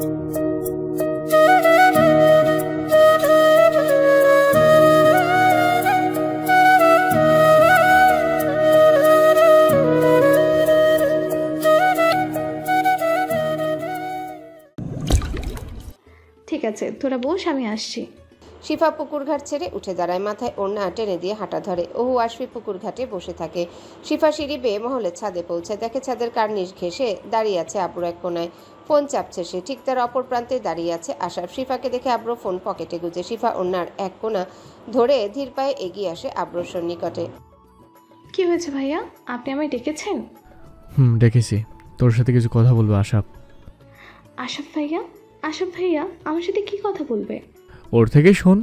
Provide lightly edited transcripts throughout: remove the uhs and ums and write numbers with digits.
ঠিক আছে, তোরা বস, আমি আসছি। শিফা পুকুর ঘাট ছেড়ে উঠে দাঁড়ায়, মাথায় ওড়না টেনে দিয়ে হাঁটা ধরে। ওহু আশফি পুকুর ঘাটে বসে থাকে। শিফা সিঁড়ি বেয়ে মহলের ছাদে পৌঁছায়, দেখে ছাদের কার্নিশ ঘেঁষে দাঁড়িয়ে আছে আব্রু এক কোনায়। ফোন চাপছে সে। ঠিক তার অপর প্রান্তে দাঁড়িয়ে আছে আশরাফ। শিফাকে দেখে আব্রু ফোন পকেটে গুজে। শিফা ওড়নার এক কোনা ধরে ধীর পায়ে এগিয়ে আসে আব্রুর নিকটে। কি হয়েছে ভাইয়া, আপনি আমায় ডেকেছেন? ডেকেছি, তোর সাথে কিছু কথা বলবো আশরাফ। আশরাফ ভাইয়া? আশরাফ ভাইয়া আমার সাথে কি কথা বলবে? ওর থেকে শোন।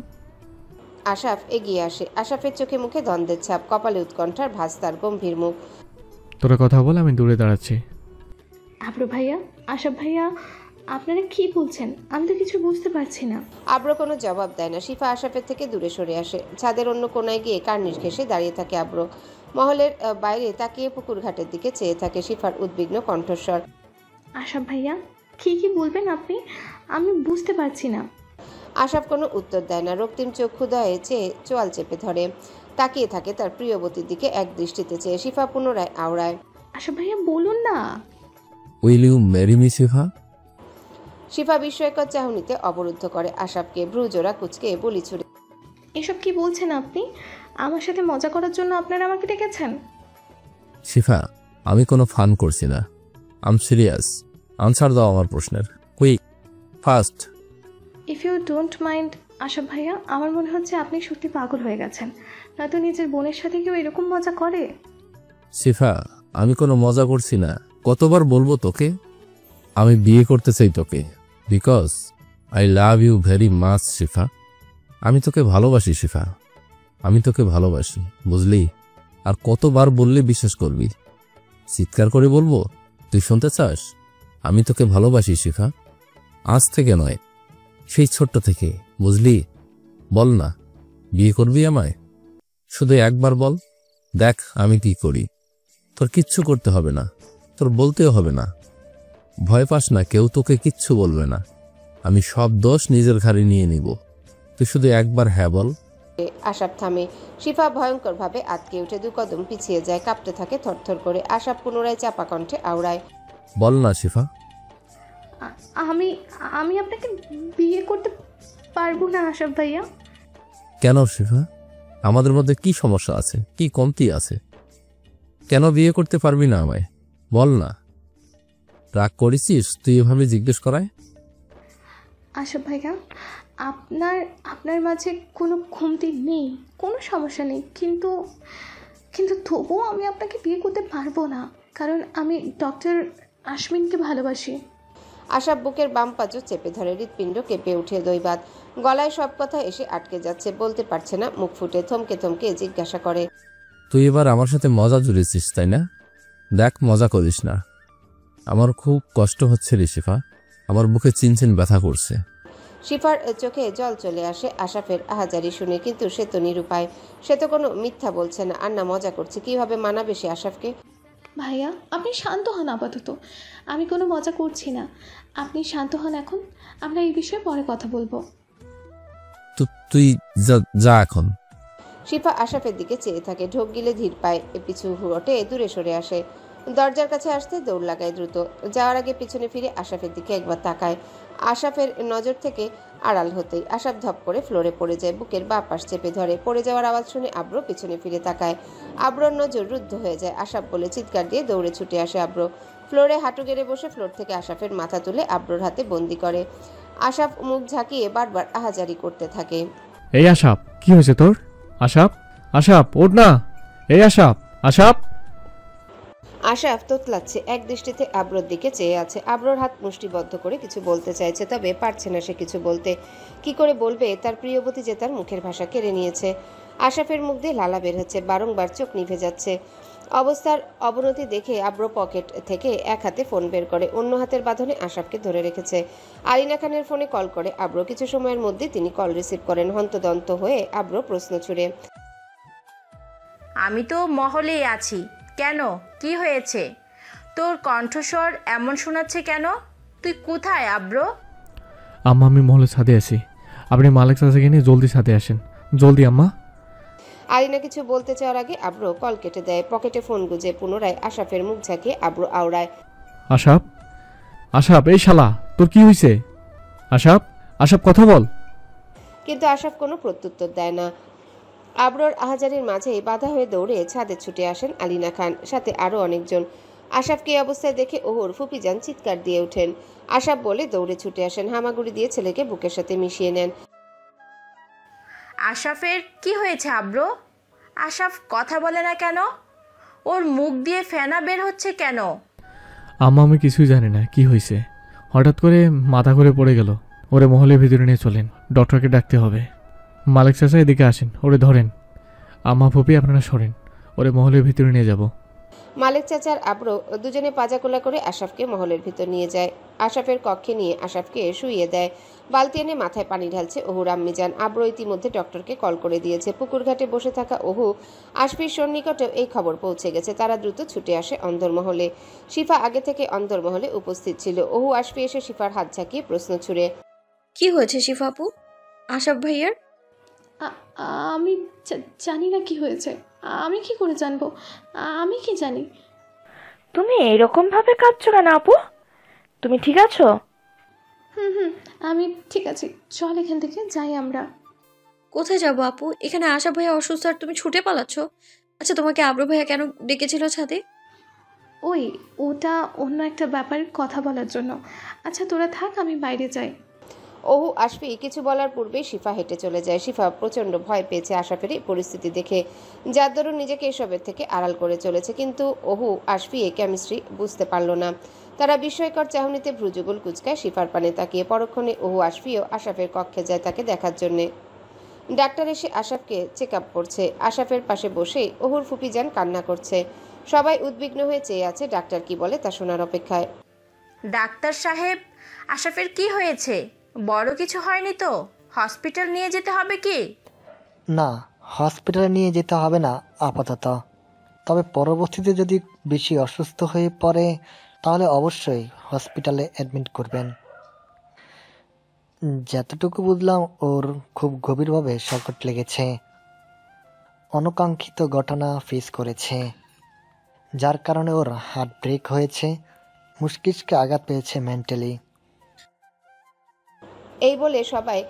আশরাফ এগিয়ে আসে। আশরাফের চোখে মুখে দ্বন্দ্বের ছাপ, কপালে উৎকণ্ঠার ভাঁজ, তার গম্ভীর মুখ। তোরা কথা বল, আমি দূরে দাঁড়াচ্ছি। আব্রু ভাইয়া, আশরাফ ভাইয়া আপনারা কি বলছেন? আমি তো কিছু বুঝতে পারছি না। আব্রু কোনো জবাব দেয় না। শিফা আশরাফের থেকে দূরে সরে আসে। ছাদের অন্য কোনায় গিয়ে কার্নিশ ঘেঁষে দাঁড়িয়ে থাকে আব্রু। মহলের বাইরে তাকিয়ে পুকুর ঘাটের দিকে চেয়ে থাকে শিফার উদ্বিগ্ন কণ্ঠস্বর। আশরাফ ভাইয়া কি বলবেন আপনি? আমি বুঝতে পারছি না। আশরাফ কোনো উত্তর দেয় না। রক্তিম চক্ষুদয়ে চেয়ে চোয়াল চেপে ধরে তাকিয়ে থাকে তার প্রিয়বতীর দিকে এক দৃষ্টিতে চেয়ে। শিফা পুনরায় আওড়ায়, আশরাফ ভাইয়া বলুন না। উইল ইউ ম্যারি মি শিফা? শিফা বিস্ময়কর চাহনিতে অবরুদ্ধ করে আশরাফকে। ভ্রু জোড়া কুচকে বলি ছুড়ে, এসব কি বলছেন আপনি? আমার সাথে মজা করার জন্য আপনারা আমাকে ডেকেছেন? শিফা, আমি কোনো ফান করছি না। আম সিরিয়াস। আনসার দাও আমার প্রশ্নের, quick, fast. If you don't mind Ashraf ভাইয়া, আমার মনে হচ্ছে আপনি সত্যি পাগল হয়ে গেছেন। নয়তো নিজের বোনের সাথে কেউ এরকম মজা করে? শিফা, আমি কোনো মজা করছি না। কতবার বলবো তোকে আমি বিয়ে করতে চাই তোকে, because I love you very much Shifa. আমি তোকে ভালোবাসি শিফা, আমি তোকে ভালোবাসি, বুঝলি? আর কতবার বললে বিশ্বাস করবি? চিৎকার করে বলবো? তুই শুনতে চাস? আমি তোকে ভালোবাসি শিফা, আজ থেকে নয়, সেই ছোট্ট থেকে, বুঝলি? বল না, বিয়ে করবি আমায়? শুধু একবার বল, দেখ আমি কি করি। তোর কিচ্ছু করতে হবে না, তোর বলতেও হবে না। ভয় পাস না, কেউ তোকে কিচ্ছু বলবে না। আমি সব দোষ নিজের ঘাড়ে নিয়ে নিব। তুই শুধু একবার হ্যাঁ বল। আশরাফ থামে। শিফা ভয়ঙ্করভাবে আটকে উঠে দু কদম পিছিয়ে যায়, কাঁপতে থাকে থরথর করে। আশরাফ পুনরায় চাপা কণ্ঠে আওড়ায়, বল না শিফা। আমি আমি আপনাকে বিয়ে করতে পারবো না আশরাফ ভাইয়া। কেন শিফা? আমাদের মধ্যে কি সমস্যা আছে, কি কমতি আছে? কেন বিয়ে করতে পারবি না আমায়? বল না। রাগ করেছিস তুই এভাবে জিজ্ঞেস করায়? আশরাফ ভাইয়া, আপনার মাঝে কোনো কমতি নেই, কোনো সমস্যা নেই, কিন্তু তবুও আমি আপনাকে বিয়ে করতে পারবো না, কারণ আমি ডক্টর আশমিনকে ভালোবাসি। আশরাফ বুকের বাম পাঁজর চেপে ধরে, হৃৎপিণ্ড কেঁপে উঠে দৈবাত। গলায় সব কথা এসে আটকে যাচ্ছে, বলতে পারছে না মুখ ফুটে। থমকে থমকে জিজ্ঞাসা করে, তুই এবার আমার সাথে মজা জুড়েছিস তাই না? দেখ, মজা করিস না। আমার খুব কষ্ট হচ্ছে রে শিফা, আমার বুকে চিনচিন ব্যথা করছে। শিফার চোখে জল চলে আসে আশরাফের আহাজারি শুনে, কিন্তু সে তো নিরুপায়। সে তো কোনো মিথ্যা বলছে না, আর না মজা করছে। কিভাবে মানাবে সে আশরাফকে? ভাইয়া আপনি শান্ত হন আপাতত, আমি কোনো মজা করছি না। আপনি শান্ত হন, এখন আমরা এই বিষয়ে পরে কথা বলবো। তুই যা এখন। শিফা আশরাফের দিকে চেয়ে থাকে, ঢোক গিলে ধীর পায় পিছু হটে দূরে সরে আসে। দরজার কাছে আসতে দৌড় লাগায় দ্রুত। যাওয়ার আগে পিছনে ফিরে আশরাফের দিকে একবার তাকায়। আশরাফের নজর থেকে আড়াল হতেই আশরাফ ধপ করে ফ্লোরে পড়ে যায়, বুকের বাঁ পাশ চেপে ধরে। পড়ে যাওয়ার আওয়াজ শুনে আব্রো পিছনে ফিরে তাকায়। আব্রোর নজর রুদ্ধ হয়ে যায়। আশরাফ বলে চিৎকার দিয়ে দৌড়ে ছুটে আসে আব্রো। ফ্লোরে হাঁটু গেড়ে বসে ফ্লোর থেকে আশরাফের মাথা তুলে আব্রোর হাতে বন্দি করে। আশরাফ মুখ ঝাঁকিয়ে বারবার আহাজারি করতে থাকে। এই আশরাফ, কি হয়েছে তোর? আশরাফ, আশরাফ ওঠ না। এই আশরাফ, আশরাফ। আশরাফ তোতলাচ্ছে, এক দৃষ্টিতে আব্রোর দিকে চেয়ে আছে। আব্রোর হাত মুষ্টিবদ্ধ করে কিছু বলতে চাইছে, তবে পারছে না সে কিছু বলতে। কি করে বলবে? তার প্রিয়বতী যে তার মুখের ভাষা কেড়ে নিয়েছে। আশরাফের মুখ দিয়ে লালা বের হচ্ছে, বারংবার চোখ নিভে যাচ্ছে। অবস্থার অবনতি দেখে আব্রো পকেট থেকে এক হাতে ফোন বের করে, অন্য হাতের বাঁধনে আশরাফকে ধরে রেখেছে। আলিনা খানের ফোনে কল করে আব্রো। কিছু সময়ের মধ্যে তিনি কল রিসিভ করেন। হন্তদন্ত হয়ে আব্রো প্রশ্ন ছুড়ে, আমি তো মহলেই আছি, কেন, কি হয়েছে? তোর কণ্ঠস্বর এমন শোনাচ্ছে কেন? তুই কোথায় আব্রো? আম্মা আমি মহলের ছাদে আছি, আপনি মালিক চাচাকে নিয়ে জলদি ছাদে আসেন, জলদি আম্মা। আলিনা কিছু বলতে চাওয়ার আগে আব্র কল কেটে দেয়। পকেটে ফোন গুজে পুনরায় আশাফের মুখ ঝাঁকিয়ে আব্র আওড়ায়। আশাপ, আশাপ, এই শালা তোর কি হয়েছে? আশাপ, আশাপ কথা বল। কিন্তু আশাফ কোনো প্রত্যুত্তর দেয় না। আব্রর আহাজারির মাঝেই বাধা হয়ে দৌড়ে ছাদে ছুটে আসেন আলিনা খান, সাথে আরও অনেকজন। আশাফকে এই অবস্থায় দেখে ওহুর ফুপিজান চিৎকার দিয়ে ওঠেন। আশাফ বলে দৌড়ে ছুটে আসেন, হামাগুড়ি দিয়ে ছেলেকে বুকের সাথে মিশিয়ে নেন। আশাফের কি হয়েছে আব্রো? আশাফ কথা বলে না কেন? ওর মুখ দিয়ে ফেনা বের হচ্ছে কেন? আম্মা আমি কিছুই জানি না কি হয়েছে, হঠাৎ করে মাথা ঘুরে পড়ে গেল। ওরে মহলের ভিতরে নিয়ে চলেন, ডক্টরকে ডাকতে হবে। মালিক চাচা এদিকে আসেন, ওরে ধরেন। আম্মা ফুপি আপনারা সরেন, ওরে মহলের ভিতরে নিয়ে যাব। মালিক চাচার আব্রো দুজনে পাজাকোলা করে আশাফকে মহলের ভিতর নিয়ে যায়। আশাফের কক্ষে নিয়ে আশাফকে শুইয়ে দেয়। বালতি এনে মাথায় পানি ঢালছে ওহুর আম্মিজান। আব্রো ইতিমধ্যে ডক্টরকে কল করে দিয়েছে। পুকুর ঘাটে বসে থাকা ওহু আশফির সন্নিকটেও এই খবর পৌঁছে গেছে। তারা দ্রুত ছুটে আসে অন্দরমহলে। শিফা আগে থেকে অন্দরমহলে উপস্থিত ছিল। ওহু আশফি এসে শিফার হাত ঝাঁকিয়ে প্রশ্ন ছুড়ে, কি হয়েছে শিফা আপু? আশাফ ভাইয়ার? আমি জানি না কি হয়েছে। আমি কি করে জানবো? আমি কি জানি? তুমি এইরকম ভাবে কাঁদছো কেন আপু? তুমি ঠিক আছো? হুম, আমি ঠিক আছি। চল এখান থেকে যাই আমরা। কোথায় যাবো আপু? এখানে আশাফ ভাইয়া অসুস্থ আর তুমি ছুটে পালাচ্ছ। আচ্ছা, তোমাকে আব্রু ভাইয়া কেন ডেকেছিল ছাদে? ওটা অন্য একটা ব্যাপারে কথা বলার জন্য। আচ্ছা তোরা থাক, আমি বাইরে যাই। ওহু আশফি কিছু বলার পূর্বেই শিফা হেঁটে চলে যায়। শিফা প্রচণ্ড ভয় পেয়েছে আশাফের এই পরিস্থিতি দেখে, যার দরুন নিজেকে এসবের থেকে আড়াল করে চলেছে। কিন্তু ওহু আশফি এই কেমিস্ট্রি বুঝতে পারল না। তারা বিস্ময়কর চাহনিতে ভ্রুযুগল কুচকায় শিফার পানে তাকিয়ে। পরক্ষণে ওহু আশফিও আশাফের কক্ষে যায় তাকে দেখার জন্যে। ডাক্তার এসে আশাফকে চেক আপ করছে। আশাফের পাশে বসেই ওহুর ফুপিজান কান্না করছে। সবাই উদ্বিগ্ন হয়ে চেয়ে আছে ডাক্তার কি বলে তা শোনার অপেক্ষায়। ডাক্তার সাহেব, আশাফের কি হয়েছে? বড় কিছু হয়নি তো? হসপিটাল নিয়ে যেতে হবে কি? না, হসপিটালে নিয়ে যেতে হবে না আপাতত। তবে পরবর্তীতে যদি বেশি অসুস্থ হয়ে পড়ে তাহলে অবশ্যই হসপিটালে অ্যাডমিট করবেন। যতটুকু বুঝলাম ওর খুব গভীরভাবে সংকট লেগেছে, অনাকাঙ্ক্ষিত ঘটনা ফেস করেছে, যার কারণে ওর হার্ট ব্রেক হয়েছে, মস্তিষ্কে আঘাত পেয়েছে মেন্টালি। এই বলে সবাই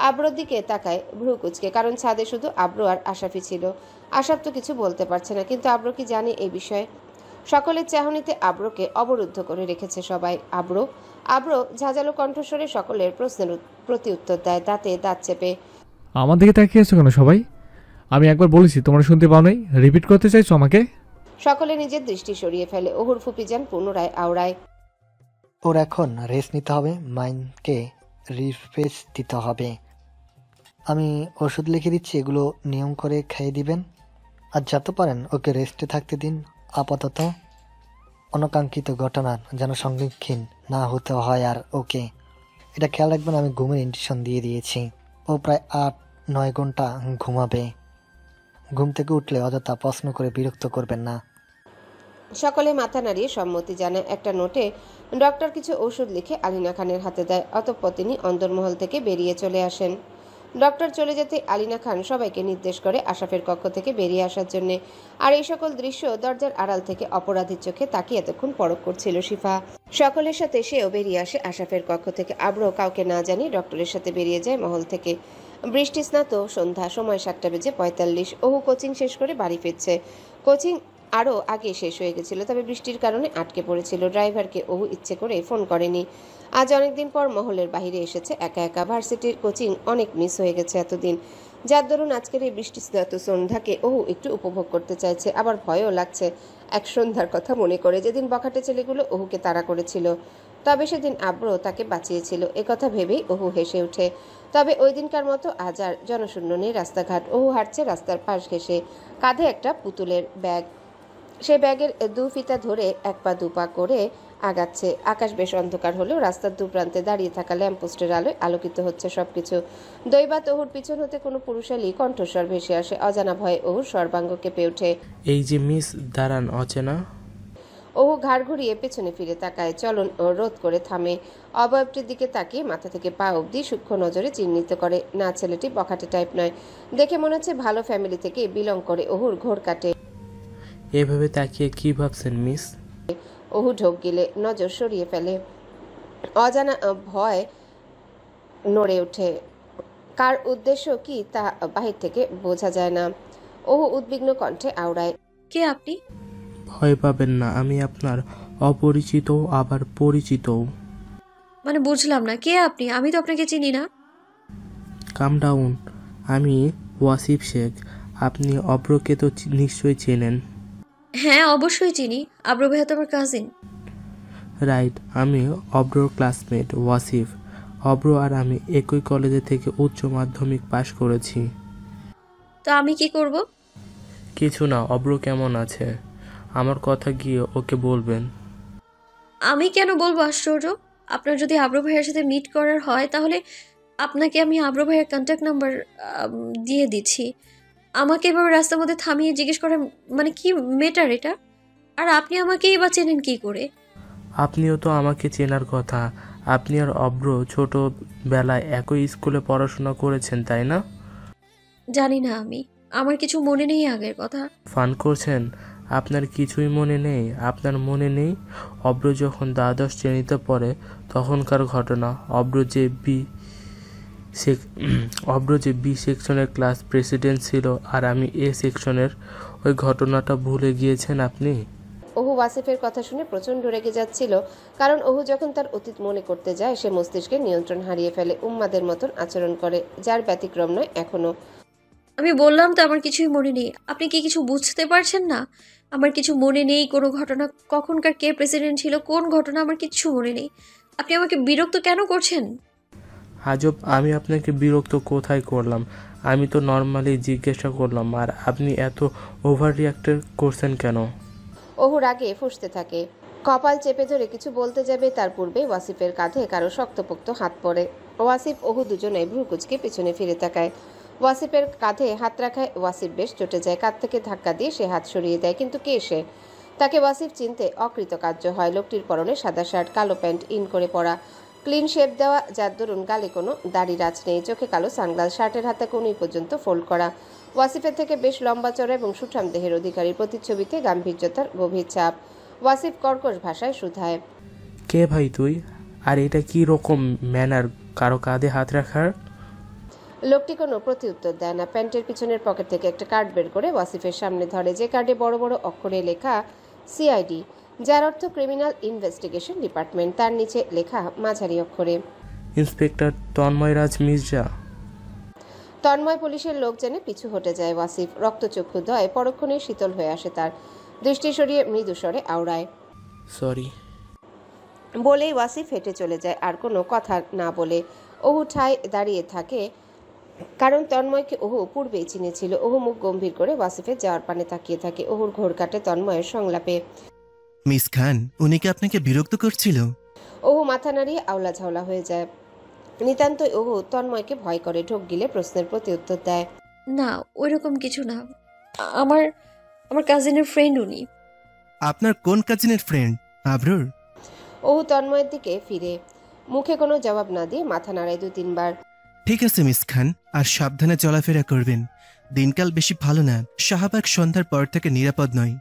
আব্রোর দিকে তাকায় ভ্রু কুচকে, কারণ ছাদে শুধু আব্রো আর আশাফি ছিল। আশাফ তো কিছু বলতে পারছে না, কিন্তু আব্রো কি জানে এই বিষয়ে? সকলের চাহনিতে আব্রোকে অবরুদ্ধ করে রেখেছে সবাই। আব্রো ঝাঁঝালো কণ্ঠস্বরে সকলের প্রশ্নের প্রতি উত্তর দেয়, দাঁতে দাঁত চেপে। আমার দিকে তাকিয়ে আছো কেন সবাই? আমি একবার বলেছি, তোমরা শুনতে পাও নাই? রিপিট করতে চাইছো আমাকে? সকলে নিজের দৃষ্টি সরিয়ে ফেলে। ওহুর ফুপিজান পুনরায় আওড়ায়, ওর এখন রেস্ট নিতে হবে, মাইন্ডকে রিফ্রেশ দিতে হবে। আমি ওষুধ লিখে দিচ্ছি, এগুলো নিয়ম করে খাইয়ে দিবেন। আর যত পারেন ওকে রেস্টে থাকতে দিন আপাতত। অনাকাঙ্ক্ষিত ঘটনার যেন সম্মুখীন না হতে হয় আর ওকে। এটা খেয়াল রাখবেন, আমি ঘুমের ইনজেকশন দিয়ে দিয়েছি। ও প্রায় 8-9 ঘন্টা ঘুমাবে। ঘুম থেকে উঠলে অযথা প্রশ্ন করে বিরক্ত করবেন না। সকলে মাথা নাড়িয়ে সম্মতি জানায়। একটা নোটে ডক্টর কিছু ওষুধ লিখে আলিনা খানের হাতে দেয়। অতঃপর তিনি অন্দরমহল থেকে বেরিয়ে চলে আসেন। ডক্টর চলে যেতে আলিনা খান সবাইকে নির্দেশ করে আশাফের কক্ষ থেকে বেরিয়ে আসার জন্য। আর এই সকল দৃশ্য দরজার আড়াল থেকে অপরাধীর চোখে তাকিয়ে এতক্ষণ পরখ করছিল শিফা। সকলের সাথে সেও বেরিয়ে আসে আশাফের কক্ষ থেকে। আব্রো কাউকে না জানিয়ে ডক্টরের সাথে বেরিয়ে যায় মহল থেকে। বৃষ্টি স্নাত সন্ধ্যা, সময় 7:45। ওহু কোচিং শেষ করে বাড়ি ফিরছে। কোচিং আরও আগে শেষ হয়ে গেছিল, তবে বৃষ্টির কারণে আটকে পড়েছিল। ড্রাইভারকে ওহু ইচ্ছে করে ফোন করেনি। আজ অনেকদিন পর মহলের বাইরে এসেছে একা একা। ভার্সিটির কোচিং অনেক মিস হয়ে গেছে এতদিন, যার দরুন আজকের এই বৃষ্টি স্নাত সন্ধ্যাকে ওহু একটু উপভোগ করতে চাইছে। আবার ভয়ও লাগছে এক সন্ধ্যার কথা মনে করে, যেদিন বখাটে ছেলেগুলো ওহুকে তাড়া করেছিল। তবে সেদিন আব্রো তাকে বাঁচিয়েছিল, একথা ভেবেই ওহু হেসে ওঠে। তবে ওই দিনকার মতো আজ আর জনশূন্য নেই রাস্তাঘাট। ওহু হাঁটছে রাস্তার পাশ ঘেঁষে, কাঁধে একটা পুতুলের ব্যাগ। সে ব্যাগের 2 ফিতা ধরে 1 পা 2 পা করে আগাচ্ছে। আকাশ বেশ অন্ধকার হলেও রাস্তার দুপ্রান্তে দাঁড়িয়ে থাকা ল্যাম্পপোস্টের আলোয় আলোকিত হচ্ছে সবকিছু। দৈবাত ওহুর পিছন হতে কোনো পুরুষালী কণ্ঠস্বর ভেসে আসে। অজানা ভয়ে ওহুর সর্বাঙ্গ কেঁপে ওঠে। এই যে মিস, দাঁড়ান, অচেনা। ওহু ঘাড় ঘুরিয়ে পেছনে ফিরে তাকায়, চলন রোধ করে থামে। অবয়বটির দিকে তাকিয়ে মাথা থেকে পা অবধি সূক্ষ্ম নজরে চিহ্নিত করে। না, ছেলেটি বখাটে টাইপ নয়, দেখে মনে হচ্ছে ভালো ফ্যামিলি থেকে বিলং করে। ওহুর ঘোর কাটে। এভাবে তাকিয়ে কি ভাবছেন মিস? ওহু ঢোক গিলে নজর সরিয়ে ফেলে। অজানা ভয় নড়ে ওঠে। কার উদ্দেশ্য কি তা বাহির থেকে বোঝা যায় না। ওহু উদ্বিগ্ন কণ্ঠে আওড়ায়, কে আপনি? ভয় পাবেন না, আমি আপনার অপরিচিত আবার পরিচিতও। মানে বুঝলাম না, কে আপনি? আমি তো আপনাকে চিনি না। কাম ডাউন, আমি ওয়াসিফ শেখ। আপনি অব্রকে তো নিশ্চয়ই চেনেন। হ্যাঁ, অবশ্যই চিনি। আব্রু ভাইয়া তো আমার কাজিন। রাইট, আমি অব্রর ক্লাসমেট ওয়াসিফ। অব্র আর আমি একই কলেজে থেকে উচ্চ মাধ্যমিক পাশ করেছি। তো আমি কি করব? কিছু না। অব্র কেমন আছে আমার কথা গিয়ে ওকে বলবেন। আমি কেন বলবো? আশ্চর্য! আপনার যদি আব্রু ভাইয়ের সাথে মিট করার হয় তাহলে আপনাকে আমি আব্রু ভাইয়ের কন্ট্যাক্ট নাম্বার দিয়ে দিচ্ছি। আমাকে এভাবে রাস্তার মধ্যে থামিয়ে জিজ্ঞেস করা মানে কি মেটার এটা? আর আপনি আমাকেই বা চেনেন কি করে? আপনিও তো আমাকে চেনার কথা। আপনি আর অব্র ছোটবেলায় একই স্কুলে পড়াশোনা করেছেন, তাই না? জানি না, আমার কিছু মনে নেই আগের কথা। ফান করছেন? আপনার কিছুই মনে নেই? আপনার মনে নেই অব্র যখন দ্বাদশ শ্রেণীতে পড়ে তখনকার ঘটনা? অব্র যে বি সেকশনের ক্লাস প্রেসিডেন্ট ছিল আর আমি এ সেকশনের, ওই ঘটনাটা ভুলে গিয়েছেন আপনি? ওহু ওয়াসিফের কথা শুনে প্রচণ্ড রেগে যাচ্ছিল, কারণ ওহু যখন তার অতীত মনে করতে যায় সে মস্তিষ্কের নিয়ন্ত্রণ হারিয়ে ফেলে, উম্মাদের মতন আচরণ করে, যার ব্যতিক্রম নয় এখনো। আমি বললাম তো আমার কিছুই মনে নেই। আপনি কি কিছু বুঝতে পারছেন না? আমার কিছু মনে নেই, কোনো ঘটনা, কখনকার কে প্রেসিডেন্ট ছিল, কোন ঘটনা, আমার কিচ্ছু মনে নেই। আপনি আমাকে বিরক্ত কেন করছেন? আজব, আমি আপনাকে বিরক্ত কোথায় করলাম? আমি তো নর্মালি জিজ্ঞাসা করলাম, আর আপনি এত ওভার রিয়াক্ট করছেন কেন? ওহু রাগে ফুঁসতে থাকে, কপাল চেপে ধরে কিছু বলতে যাবে তার পূর্বে ওয়াসিফের কাঁধে কারো শক্তপোক্ত হাত পড়ে। ওয়াসিফ ওহু দুজনেই ভ্রু কুচকে পিছনে ফিরে তাকায়। ওয়াসিফের কাঁধে হাত রাখায় ওয়াসিফ বেশ চটে যায়। কাঁধ থেকে ধাক্কা দিয়ে সে হাত সরিয়ে দেয়, কিন্তু কে সে? তাকে ওয়াসিফ চিনতে অকৃতকার্য হয়। লোকটির পরনে সাদা শার্ট, কালো প্যান্ট ইন করে পরা, ক্লিন শেপ দেওয়া, যার দরুন গালে কোনো দাড়ি রাজ নেই, চোখে কালো সানগ্লাস, শার্টের হাতে কোনই পর্যন্ত ফোল্ড করা। ওয়াসিফের থেকে বেশ লম্বা চড়া এবং সুঠাম দেহের অধিকারী, প্রতিচ্ছবিতে গাম্ভীর্যতার গভীর ছাপ। ওয়াসিফ কর্কশ ভাষায় শুধায়, কে ভাই তুই? আর এটা কি রকম ম্যানার কারো কাঁধে হাত রাখার? লোকটি কোনো প্রতিউত্তর দেয় না। প্যান্টের পিছনের পকেট থেকে একটা কার্ড বের করে ওয়াসিফের সামনে ধরে, যে কার্ডে বড় বড় অক্ষরে লেখা সিআইডি, যার অর্থ ক্রিমিনাল ইনভেস্টিগেশন ডিপার্টমেন্ট। তার নিচে লেখা মাঝারি অক্ষরে, ইন্সপেক্টর তন্ময় রাজ মির্জা। তন্ময় পুলিশের লোক জেনে পিছু হটে যায় ওয়াসিফ। রক্তচক্ষু দয় পরক্ষণে শীতল হয়ে আসে তার। দৃষ্টি সরিয়ে মৃদু স্বরে আওড়ায়, সরি। বলেই ওয়াসিফ হেঁটে চলে যায়, আর কোনো কথা না বলে। ওহু ঠায় দাঁড়িয়ে থাকে, কারণ তন্ময়কে ওহু পূর্বেই চিনেছিল। ওহু মুখ গম্ভীর করে ওয়াসিফের যাওয়ার পানে তাকিয়ে থাকে। ওহুর ঘোর কাটে তন্ময়ের সংলাপে। মিস খান, উনি কি আপনাকে বিরক্ত করছিল? ওহু মাথা নাড়িয়ে আওলা ঝাওলা হয়ে যায়। নিতান্তই ওহু তন্ময়কে ভয় করে। ঢোক গিলে প্রশ্নের প্রতি উত্তর দেয়, না, ওইরকম কিছু না। আমার আমার কাজিনের ফ্রেন্ড উনি। আপনার কোন কাজিনের ফ্রেন্ড? আবরুর? ওহু তন্ময়ের দিকে ফিরে মুখে কোনো জবাব না দিয়ে মাথা নাড়ায় 2-3 বার। ঠিক আছে মিস খান, আর সাবধানে চলাফেরা করবেন। দিনকাল বেশি ভালো না, শাহবাগ সন্ধ্যার পর থেকে নিরাপদ নয়।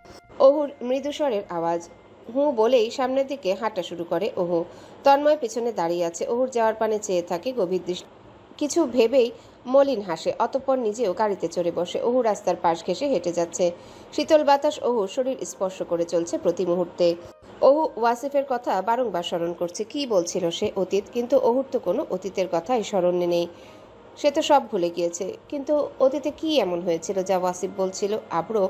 ওহুর মৃদু স্বরের আওয়াজ। হু বলেই সামনের দিকে হাঁটা শুরু করে ওহু। তন্ময় পেছনে দাঁড়িয়ে আছে। ওহুর যাওয়ার পানে চেয়ে থাকে গভীর দৃষ্টি। কিছু ভেবেই মলিন হাসে, অতঃপর নিজেও গাড়িতে চড়ে বসে। ওহু রাস্তার পাশ ঘেঁষে হেঁটে যাচ্ছে। শীতল বাতাস ওহুর শরীর স্পর্শ করে চলছে প্রতি মুহূর্তে। ওহু ওয়াসিফের কথা বারংবার স্মরণ করছে। কি বলছিল সে? অতীত। কিন্তু ওহুর তো কোনো অতীতের কথাই স্মরণে নেই। সে তো সব ভুলে গিয়েছে। কিন্তু অতীতে কি এমন হয়েছিল যা ওয়াসিফ বলছিল? আব্রো।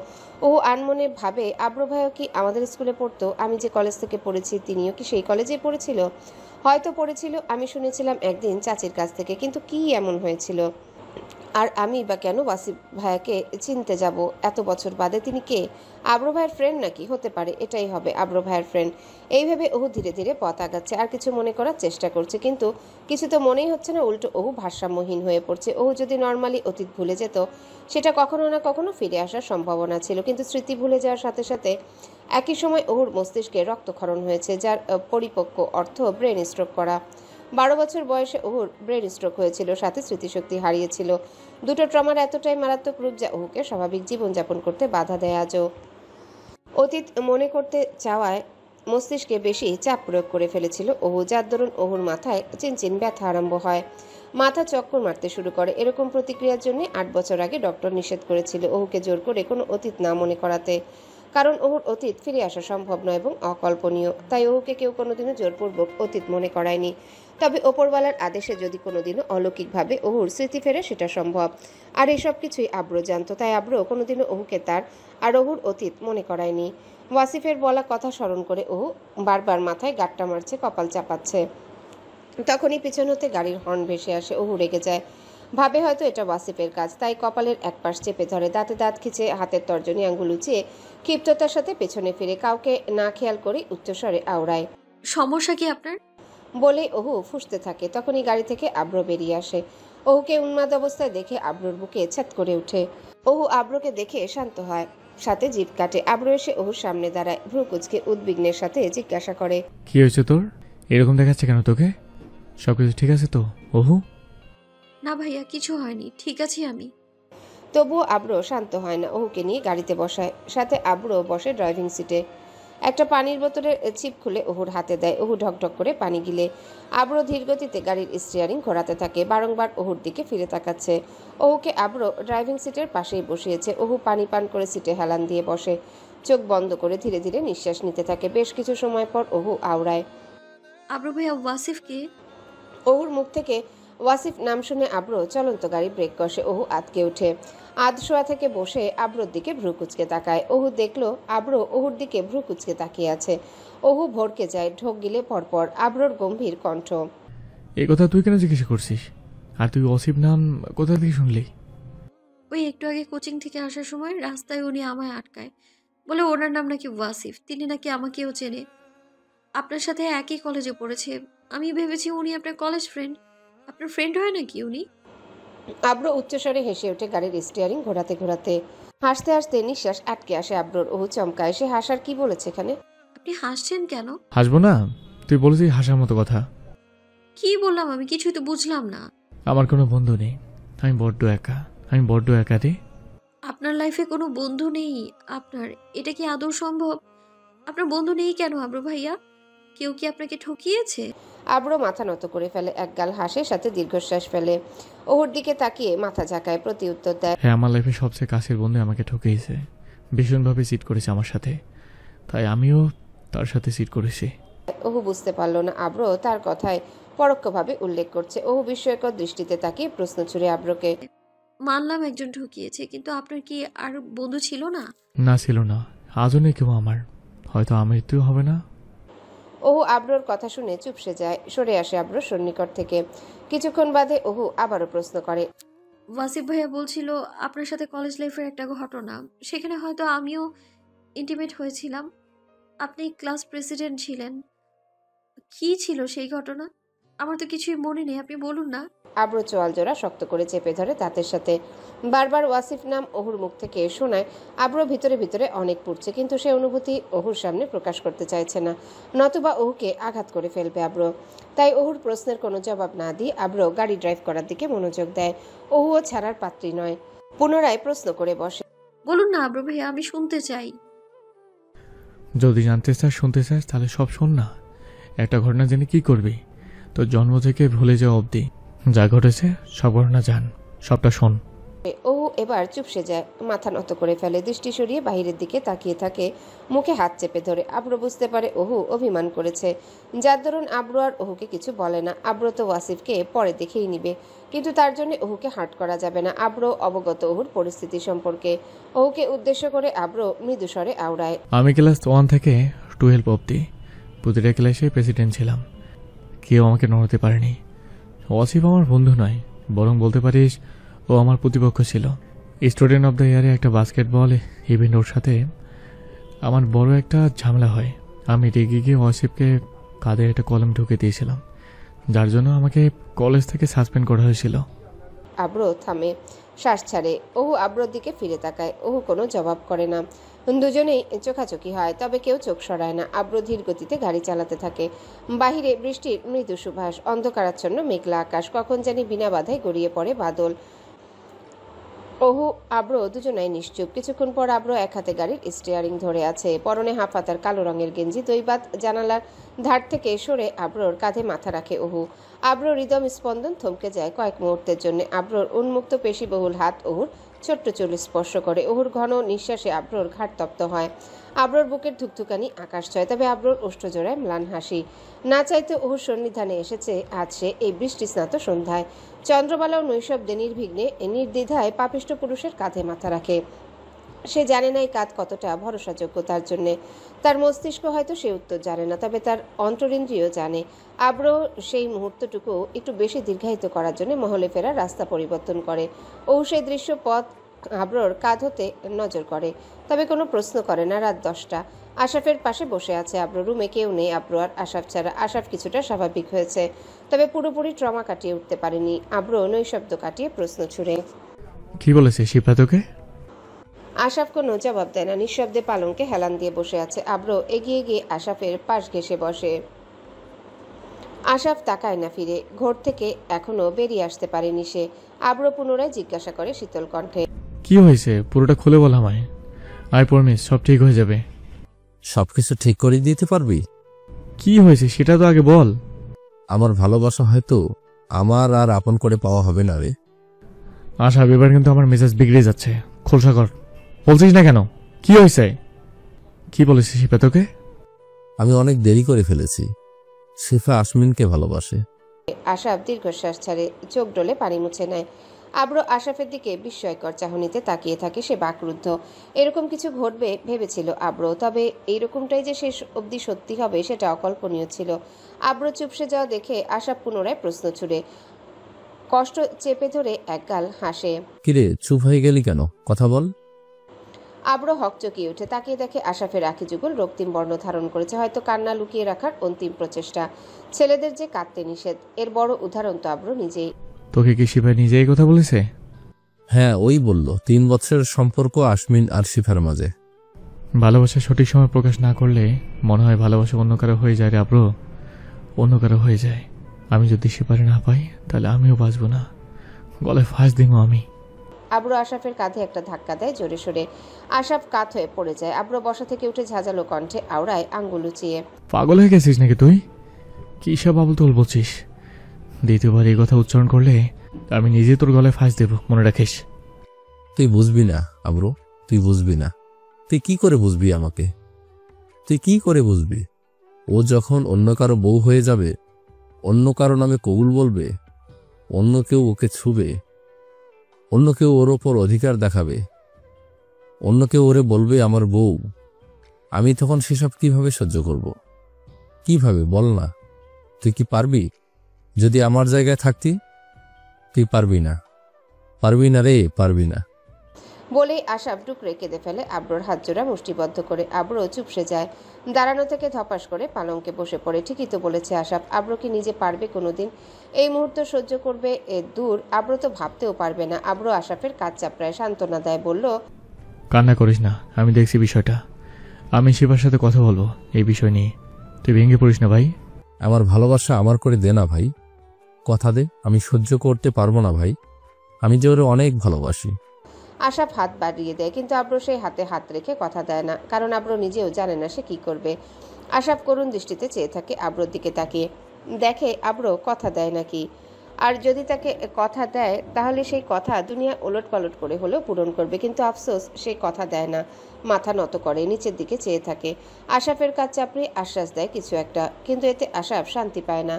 ওহু আনমনে ভাবে, আব্রো ভাইও কি আমাদের স্কুলে পড়তো? আমি যে কলেজ থেকে পড়েছি তিনিও কি সেই কলেজেই পড়েছিল? হয়তো পড়েছিল, আমি শুনেছিলাম একদিন চাচির কাছ থেকে। কিন্তু কি এমন হয়েছিল? আর আমি বা কেন ওয়াসিফ ভাইয়াকে চিনতে যাব? এত বছর বাদে তিনি কে? আব্র ভাইয়ের ফ্রেন্ড নাকি? হতে পারে এটাই হবে আব্র ভাইয়ের ফ্রেন্ড। এইভাবে ওহু ধীরে ধীরে পথ আগাচ্ছে আর কিছু মনে করার চেষ্টা করছে, কিন্তু কিছু তো মনেই হচ্ছে না। উল্টো ওহু ভারসাম্যহীন হয়ে পড়ছে। ওহু যদি নর্মালি অতীত ভুলে যেত, সেটা কখনো না কখনো ফিরে আসার সম্ভাবনা ছিল, কিন্তু স্মৃতি ভুলে যাওয়ার সাথে সাথে একই সময় ওহুর মস্তিষ্কে রক্তক্ষরণ হয়েছে, যার পরিপক্ক অর্থ ব্রেন স্ট্রোক করা। 12 বছর বয়সে ওহুর ব্রেন স্ট্রোক হয়েছিল, সাথে স্মৃতিশক্তি হারিয়েছিল। দুটো ট্রমার এতটাই মারাত্মক রূপ যা ওহুকে স্বাভাবিক জীবনযাপন করতে বাধা দেয়। আজও অতীত মনে করতে চাওয়ায় মস্তিষ্কে বেশি চাপ প্রয়োগ করে ফেলেছিল ওহু, যার দরুন ওহুর মাথায় চিনচিন ব্যথা আরম্ভ হয়, মাথা চক্কর মারতে শুরু করে। এরকম প্রতিক্রিয়ার জন্য 8 বছর আগে ডক্টর নিষেধ করেছিল ওহুকে জোর করে কোনো অতীত না মনে করাতে, কারণ ওহুর অতীত ফিরে আসা সম্ভব নয় এবং অকল্পনীয়। তাই ওহুকে কেউ কোনোদিনও জোরপূর্বক অতীত মনে করায়নি। তবে ওপরওয়ালার আদেশে যদি কোনোদিনও অলৌকিকভাবে ওহুর স্মৃতি ফেরে, সেটা সম্ভব। আর এসব কিছুই আব্র জানত, তাই আব্র কোনোদিনও ওহুকে তার আর ওহুর অতীত মনে করায়নি। ওয়াসিফের বলা কথা স্মরণ করে ওহু বারবার মাথায় গাঁটটা মারছে, কপাল চাপাচ্ছে। তখনই পিছন হতে গাড়ির হর্ন ভেসে আসে। ওহু রেগে যায়, ভাবে হয়তো এটা ওয়াসিফের কাজ, তাই কপালের এক পাশ চেপে ধরে, দাঁতে দাঁত খিচে হাতের তর্জনী আঙ্গুল উঁচিয়ে ক্ষিপ্ততার সাথে পেছনে ফিরে কাউকে না খেয়াল করে উচ্চস্বরে আওড়ায়, সমস্যা কি আপনার? বলে ওহু ফুঁসতে থাকে। তখনই গাড়ি থেকে আব্র বেরিয়ে আসে। ওহুকে উন্মাদ অবস্থায় দেখে আব্রর বুকে ছ্যাদ করে ওঠে। ওহু আব্রকে দেখে শান্ত হয়, সাথে জিভ কাটে। আব্র এসে ওহুর সামনে দাঁড়ায়, ভ্রু কুঁচকে উদ্বিগ্নের সাথে জিজ্ঞাসা করে, কি হয়েছে তোর? এরকম দেখাচ্ছে কেন তোকে? সবকিছু ঠিক আছে তো ওহু? না ভাইয়া, কিছু হয়নি, ঠিক আছি আমি। তবুও আব্র শান্ত হয় না। ওহুকে নিয়ে গাড়িতে বসায়, সাথে আব্র বসে ড্রাইভিং সিটে। একটা পানির বোতলের চিপ খুলে ওহুর হাতে দেয়। ওহু ঢকঢক করে পানি গিলে। আব্র ধীরগতিতে গাড়ির স্টিয়ারিং ঘোরাতে থাকে, বারংবার ওহুর দিকে ফিরে তাকাচ্ছে। ওহুকে আব্র ড্রাইভিং সিটের পাশেই বসিয়েছে। ওহু পানি পান করে সিটে হেলান দিয়ে বসে, চোখ বন্ধ করে ধীরে ধীরে নিঃশ্বাস নিতে থাকে। বেশ কিছু সময় পর ওহু আওড়ায়, আব্র ভাইয়া, ওয়াসিফ কে? ওহুর মুখ থেকে ওয়াসিফ নাম শুনে আব্র চলন্ত গাড়ি ব্রেক কষে। ওহু আতকে ওঠে, আধশোয়া থেকে বসে আব্রর দিকে ভ্রু কুচকে তাকায়। ওহু দেখলো আব্র ওহুর দিকে ভ্রু কুচকে তাকিয়ে আছে। ওহু ভড়কে যায়, ঢোক গিলে পরপর। আব্রর গম্ভীর কণ্ঠ, এই কথা তুই কেন জিজ্ঞেস করছিস? আর তুই ওয়াসিফ নাম কোথা থেকে শুনলি? ওই একটু আগে কোচিং থেকে আসার সময় রাস্তায় উনি আমায় আটকায়, বলে ওনার নাম নাকি ওয়াসিফ, তিনি নাকি আমাকেও চেনে, আপনার সাথে একই কলেজে পড়েছে। আমি ভেবেছি উনি আপনার কলেজ ফ্রেন্ড। আপনার ফ্রেন্ড হয় নাকি উনি? আব্র উচ্চস্বরে হেসে ওঠে গাড়ির স্টিয়ারিং ঘোরাতে ঘোরাতে। হাসতে হাসতে নিঃশ্বাস আটকে আসে আব্রর। ওহু চমকায়, সে হাসার কি বলেছে এখানে? আপনি হাসছেন কেন? হাসবো না? তুই বলেছিস হাসার মতো কথা। কি বললাম আমি? কিছুই তো বুঝলাম না। আমার কোনো বন্ধু নেই, আমি বড্ড একা, আমি বড্ড একা রে। আপনার লাইফে কোনো বন্ধু নেই আপনার? এটা কি আদৌ সম্ভব? আপনার বন্ধু নেই কেন আব্র ভাইয়া? কেউ কি আপনাকে ঠকিয়েছে? আব্র মাথা নত করে ফেলে, একগাল হাসে, সাথে দীর্ঘশ্বাস ফেলে। ওহুর দিকে তাকিয়ে মাথা ঝাঁকায়, প্রতি উত্তর দেয়, হ্যাঁ, আমার লাইফে সবচেয়ে কাছের বন্ধু আমাকে ঠকিয়েছে, ভীষণভাবে চিট করেছে আমার সাথে, তাই আমিও তার সাথে চিট করেছি। ওহু বুঝতে পারল না আব্র তার কথায় পরোক্ষভাবে উল্লেখ করছে। ওহু বিস্ময়কর দৃষ্টিতে তাকিয়ে প্রশ্ন ছুড়ে আব্রকে, মানলাম একজন ঠকিয়েছে, কিন্তু আপনার কি আর বন্ধু ছিল না? না, ছিল না, আজও নেই কেউ আমার, হয়তো আমৃত্যুও হবে না। ওহু আব্রর কথা শুনে চুপসে যায়, সরে আসে আব্র সন্নিকট থেকে। কিছুক্ষণ বাদে ওহু আবারও প্রশ্ন করে, ওয়াসিফ ভাইয়া বলছিল আপনার সাথে কলেজ লাইফের একটা ঘটনা, সেখানে হয়তো আমিও ইন্টিমেট হয়েছিলাম। আপনি ক্লাস প্রেসিডেন্ট ছিলেন। কি ছিল সেই ঘটনা? আমার তো কিছুই মনে নেই, আপনি বলুন না। আব্র চোয়াল জোড়া শক্ত করে চেপে ধরে দাঁতের সাথে। বারবার ওয়াসিফ নাম ওহুর মুখ থেকে শোনায় আব্র ভিতরে ভিতরে অনেক পুড়ছে, কিন্তু সে অনুভূতি ওহুর সামনে প্রকাশ করতে চাইছে না, নতুবা ওহুকে আঘাত করে ফেলবে আব্র। তাই ওহুর প্রশ্নের কোনো জবাব না দিয়ে আব্র গাড়ি ড্রাইভ করার দিকে মনোযোগ দেয়। ওহুও ছাড়ার পাত্রী নয়, পুনরায় প্রশ্ন করে বসে, বলুন না আব্র ভাইয়া, আমি শুনতে চাই। যদি জানতে চাস, শুনতে চাস, তাহলে সব শোন না। একটা ঘটনা জেনে কি করবি? তোর জন্ম থেকে ভুলে যাওয়া অবধি যা ঘটেছে সব ঘটনা জান, সবটা শোন। ওহু এবার চুপসে যায়, মাথা নত করে ফেলে, দৃষ্টি সরিয়ে বাহিরের দিকে তাকিয়ে থাকে, মুখে হাত চেপে ধরে। আব্র বুঝতে পারে ওহু অভিমান করেছে, যার দরুন আব্র আর ওহুকে কিছু বলে না। আব্র তো ওয়াসিফকে পরে দেখেই নিবে, কিন্তু তার জন্য ওহুকে হার্ট করা যাবে না। আব্র অবগত ওহুর পরিস্থিতি সম্পর্কে। ওহুকে উদ্দেশ্য করে আব্র মৃদুস্বরে আওড়ায়, আমি ক্লাস 1 থেকে 12 অবধি প্রতিটা ক্লাসে প্রেসিডেন্ট ছিলাম, কেউ আমাকে নড়াতে পারেনি। ওয়াসিফ আমার বন্ধু নয়, বরং বলতে পারিস ও ও আমার প্রতিপক্ষ ছিল। স্টুডেন্ট অফ দ্য ইয়ারে একটা বাস্কেটবল ইভেন্ট ওর সাথে আমার বড় একটা ঝামেলা হয়। আমি রেগে গিয়ে ওয়াসিফকে কাঁধে একটা কলম ঢুকে দিয়েছিলাম, যার জন্য আমাকে কলেজ থেকে সাসপেন্ড করা হয়েছিল। আব্র থামে, শ্বাস ছাড়ে। ওহু আব্রর দিকে ফিরে তাকায়। ওহু কোনো জবাব করে না। দুজনেই চোখাচোখি হয়, তবে কেউ চোখ সরায় না। আব্র ধীর গতিতে গাড়ি চালাতে থাকে। বাহিরে বৃষ্টির মৃদু সুভাষ, অন্ধকারাচ্ছন্ন মেঘলা আকাশ, কখন জানি বিনা বাধায় গড়িয়ে পড়ে বাদল। ওহু আব্র দুজনাই নিশ্চুপ। কিছুক্ষণ পর আব্র এক হাতে গাড়ির স্টিয়ারিং ধরে আছে, পরনে হাফাতার কালো রঙের গেঞ্জি। দৈবাত জানালার ধার থেকে সরে আব্রর কাঁধে মাথা রাখে ওহু। আব্রর হৃদম স্পন্দন থমকে যায় কয়েক মুহূর্তের জন্য। আব্রর উন্মুক্ত পেশিবহুল হাত ওহুর ছোট্ট চুল স্পর্শ করে। ওহুর ঘন নিঃশ্বাসে আব্রর ঘাট তপ্ত হয়। আব্রর বুকের ধুকধুকানি আকাশ ছয়, তবে আব্রর ওষ্ঠজোড়ায় ম্লান হাসি। না চাইতে ওহুর সন্নিধানে এসেছে আজ সে এই বৃষ্টিস্নাত সন্ধ্যায়। চন্দ্রবালাও নৈশব্দে নির্বিঘ্নে নির্দ্বিধায় পাপিষ্ঠ পুরুষের কাঁধে মাথা রাখে। সে জানে না এই কাঁধ কতটা ভরসাযোগ্য তার জন্যে। তার মস্তিষ্ক হয়তো সে উত্তর জানে না, তবে তার অন্তরিন্দ্রিয় জানে। আব্র সেই মুহূর্তটুকু একটু বেশি দীর্ঘায়িত করার জন্য মহলে ফেরার রাস্তা পরিবর্তন করে। ও সেই দৃশ্য পথ আব্রর কাঁধ হতে নজর করে, তবে কোনো প্রশ্ন করে না। রাত 10টা। আশরাফের পাশে বসে আছে আব্র। রুমে কেউ নেই আব্র আর আশরাফ ছাড়া। আশরাফ কিছুটা স্বাভাবিক হয়েছে, তবে পুরোপুরি ট্রমা কাটিয়ে উঠতে পারেনি। আব্র নৈশব্দ কাটিয়ে প্রশ্ন ছুড়ে, কি বলেছে শিফা তোকে? আশরাফ কোনো জবাব দেয় না, নিঃশব্দে পালঙ্কে হেলান দিয়ে বসে আছে। আব্র এগিয়ে গিয়ে আশরাফের পাশ ঘেঁষে বসে। আশরাফ তাকায় না ফিরে। ঘর থেকে এখনো বেরিয়ে আসতে পারেনি সে। আব্র পুনরায় জিজ্ঞাসা করে শীতল কণ্ঠে, কি হয়েছে পুরোটা খুলে বল আমায়। আই প্রমিস সব ঠিক হয়ে যাবে। সবকিছু ঠিক করে দিতে পারবি? কি হয়েছে সেটা তো আগে বল। আমার ভালোবাসা হয়তো আমার আর আপন করে পাওয়া হবে না রে। আশা, এবার কিন্তু আমার মেজাজ বিগড়ে যাচ্ছে। খোলসা কর, বলছিস না কেন? কি হয়েছে? কি বলেছিস শিফা তোকে? আমি অনেক দেরি করে ফেলেছি। শিফা আসমিনকে ভালোবাসে। আশরাফ দীর্ঘশ্বাস ছাড়ে, চোখ ডলে পানি মুছে নেয়। আব্র আশরাফের দিকে বিস্ময়কর চাহনিতে তাকিয়ে থাকে। সে বাকরুদ্ধ। এরকম কিছু ঘটবে ভেবেছিল আব্র, তবে এইরকমটাই যে শেষ অবধি সত্যি হবে সেটা অকল্পনীয় ছিল। আব্র চুপসে যাওয়া দেখে আশরাফ পুনরায় প্রশ্ন ছুড়ে, কষ্ট চেপে ধরে একগাল হাসে। কিরে চুপ হয়ে গেলি কেন? কথা বল। আব্র হকচকিয়ে উঠে তাকিয়ে দেখে আশরাফের আঁখি যুগল রক্তিম বর্ণ ধারণ করেছে, হয়তো কান্না লুকিয়ে রাখার অন্তিম প্রচেষ্টা। ছেলেদের যে কাঁদতে নিষেধ, এর বড় উদাহরণ তো আব্র নিজেই। তোকে কি শিফা নিজেই কথা বলেছে? হ্যাঁ, ওই বলল 3 বছরের সম্পর্ক আসমিন আর শিফার মাঝে। ভালোবাসা সঠিক সময় প্রকাশ না করলে মনে হয় ভালোবাসা অন্য কারো হয়ে যায় রে আব্র, অন্য কারো হয়ে যায়। আমি যদি শিফারে না পাই তাহলে আমিও বাঁচবো না, গলায় ফাঁস দিব আমি। আব্র আশরাফের কাঁধে একটা ধাক্কা দেয় জোরে সোরে। আশরাফ কাত হয়ে পড়ে যায়। আব্র বসা থেকে উঠে ঝাঁঝালো কণ্ঠে আওড়ায় আঙ্গুল উঁচিয়ে, পাগল হয়ে গেছিস নাকি তুই? কি সব আবল তোল বলছিস? দ্বিতীয়বার এই কথা উচ্চারণ করলে আমি নিজে তোর গলায় ফাঁস দেব, মনে রাখিস। তুই বুঝবি না আব্রো, তুই বুঝবি না। তুই কি করে বুঝবি আমাকে? তুই কি করে বুঝবি? ও যখন অন্য কারো বউ হয়ে যাবে, অন্য কারো নামে কবুল বলবে, অন্য কেউ ওকে ছুবে, অন্য কেউ ওর ওপর অধিকার দেখাবে, অন্য কেউ ওরে বলবে আমার বউ, আমি তখন সেসব কিভাবে সহ্য করব? কিভাবে বল না? তুই কি পারবি? যদি আমার জায়গায় থাকতি? তুই পারবি না, পারবি না রে, পারবি না। বলেই আশরাফ ডুকরে কেঁদে ফেলে আব্রোর হাত জোড়া মুষ্টিবদ্ধ করে। আব্র চুপসে যায়। দাঁড়ানো থেকে ধপাস করে পালঙ্কে বসে পড়ে। ঠিকই তো বলেছে আশরাফ। আব্র কি নিজে পারবে কোনোদিন এই মুহূর্ত সহ্য করবে? এ দূর, আব্র তো ভাবতেও পারবে না। আব্র আশরাফের কাজ চাপড়ায় সান্ত্বনা দেয়, বলল, কান্না করিস না, আমি দেখছি বিষয়টা। আমি শিবার সাথে কথা বলবো এই বিষয় নিয়ে, তুই ভেঙে পড়িস না ভাই। আমার ভালোবাসা আমার করে দে না ভাই, কথা দে। আমি সহ্য করতে পারবো না ভাই, আমি যে ওরে অনেক ভালোবাসি। আশরাফ হাত বাড়িয়ে দেয়, কিন্তু আব্র সেই হাতে হাত রেখে কথা দেয় না, কারণ আব্র নিজেও জানে না সে কি করবে। আশরাফ করুণ দৃষ্টিতে চেয়ে থাকে আব্রর দিকে তাকিয়ে, দেখে আব্র কথা দেয় নাকি। আর যদি তাকে কথা দেয় তাহলে সেই কথা দুনিয়া ওলট পালট করে হলেও পূরণ করবে, কিন্তু আফসোস সেই কথা দেয় না। মাথা নত করে নিচের দিকে চেয়ে থাকে। আশরাফের কাজ চাপড়ে আশ্বাস দেয় কিছু একটা, কিন্তু এতে আশরাফ শান্তি পায় না।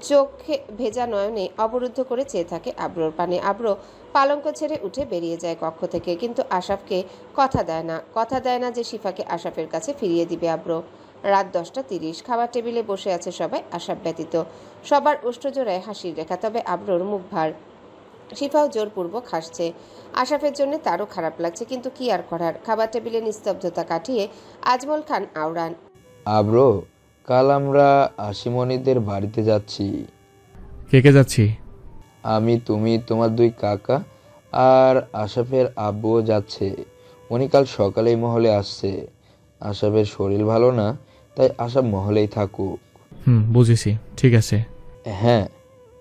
চোখে ভেজা নয়নে অবরুদ্ধ করে চেয়ে থাকে আব্রর পানে। আব্র পালঙ্ক ছেড়ে উঠে বেরিয়ে যায় কক্ষ থেকে, কিন্তু আশরাফকে কথা দেয় না যে শিফাকে আশরাফের কাছে ফিরিয়ে দিবে আব্র। রাত 10:30। খাবার টেবিলে বসে আছে সবাই, আশরাফ ব্যতীত। সবার ওষ্ঠজোড়ায় হাসির রেখা, তবে আব্রর মুখ ভার। শিফাও জোরপূর্বক হাসছে। আশরাফের জন্য তারও খারাপ লাগছে, কিন্তু কি আর করার। খাবার টেবিলে নিস্তব্ধতা কাটিয়ে আজমল খান আওড়ান। আব্রো, কাল আমরা আশিমণিদের বাড়িতে যাচ্ছি। কে কে যাচ্ছি? আমি, তুমি, তোমার 2 কাকা আর আশরাফের আব্বুও যাচ্ছে। উনি কাল সকালেই মহলে আসছে। আশরাফের শরীর ভালো না, তাই আশরাফ মহলেই থাকুক। বুঝেছি, ঠিক আছে। হ্যাঁ,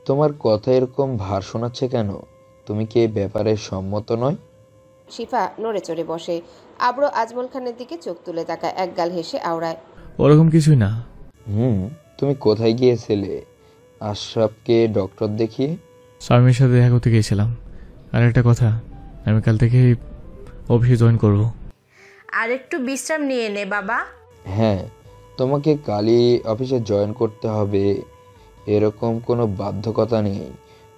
তোমার কথা এরকম ভার শোনাচ্ছে কেন? তুমি কি এই ব্যাপারে সম্মত নয়? শিফা নড়ে চড়ে বসে। আব্রো আজমল খানের দিকে চোখ তুলে তাকায়, একগাল হেসে আওড়ায়। ওরকম কিছুই না। তুমি কোথায় গিয়েছিলে? আশরাফকে ডক্টর দেখিয়ে? স্বামীর সাথে দেখা করতে গিয়েছিলাম। আর একটা কথা, আমি কাল থেকে অফিসে জয়েন করব। আর একটু বিশ্রাম নিয়ে নে বাবা। হ্যাঁ, তোমাকে কালই অফিসে জয়েন করতে হবে, এরকম কোনো বাধ্যকতা নেই।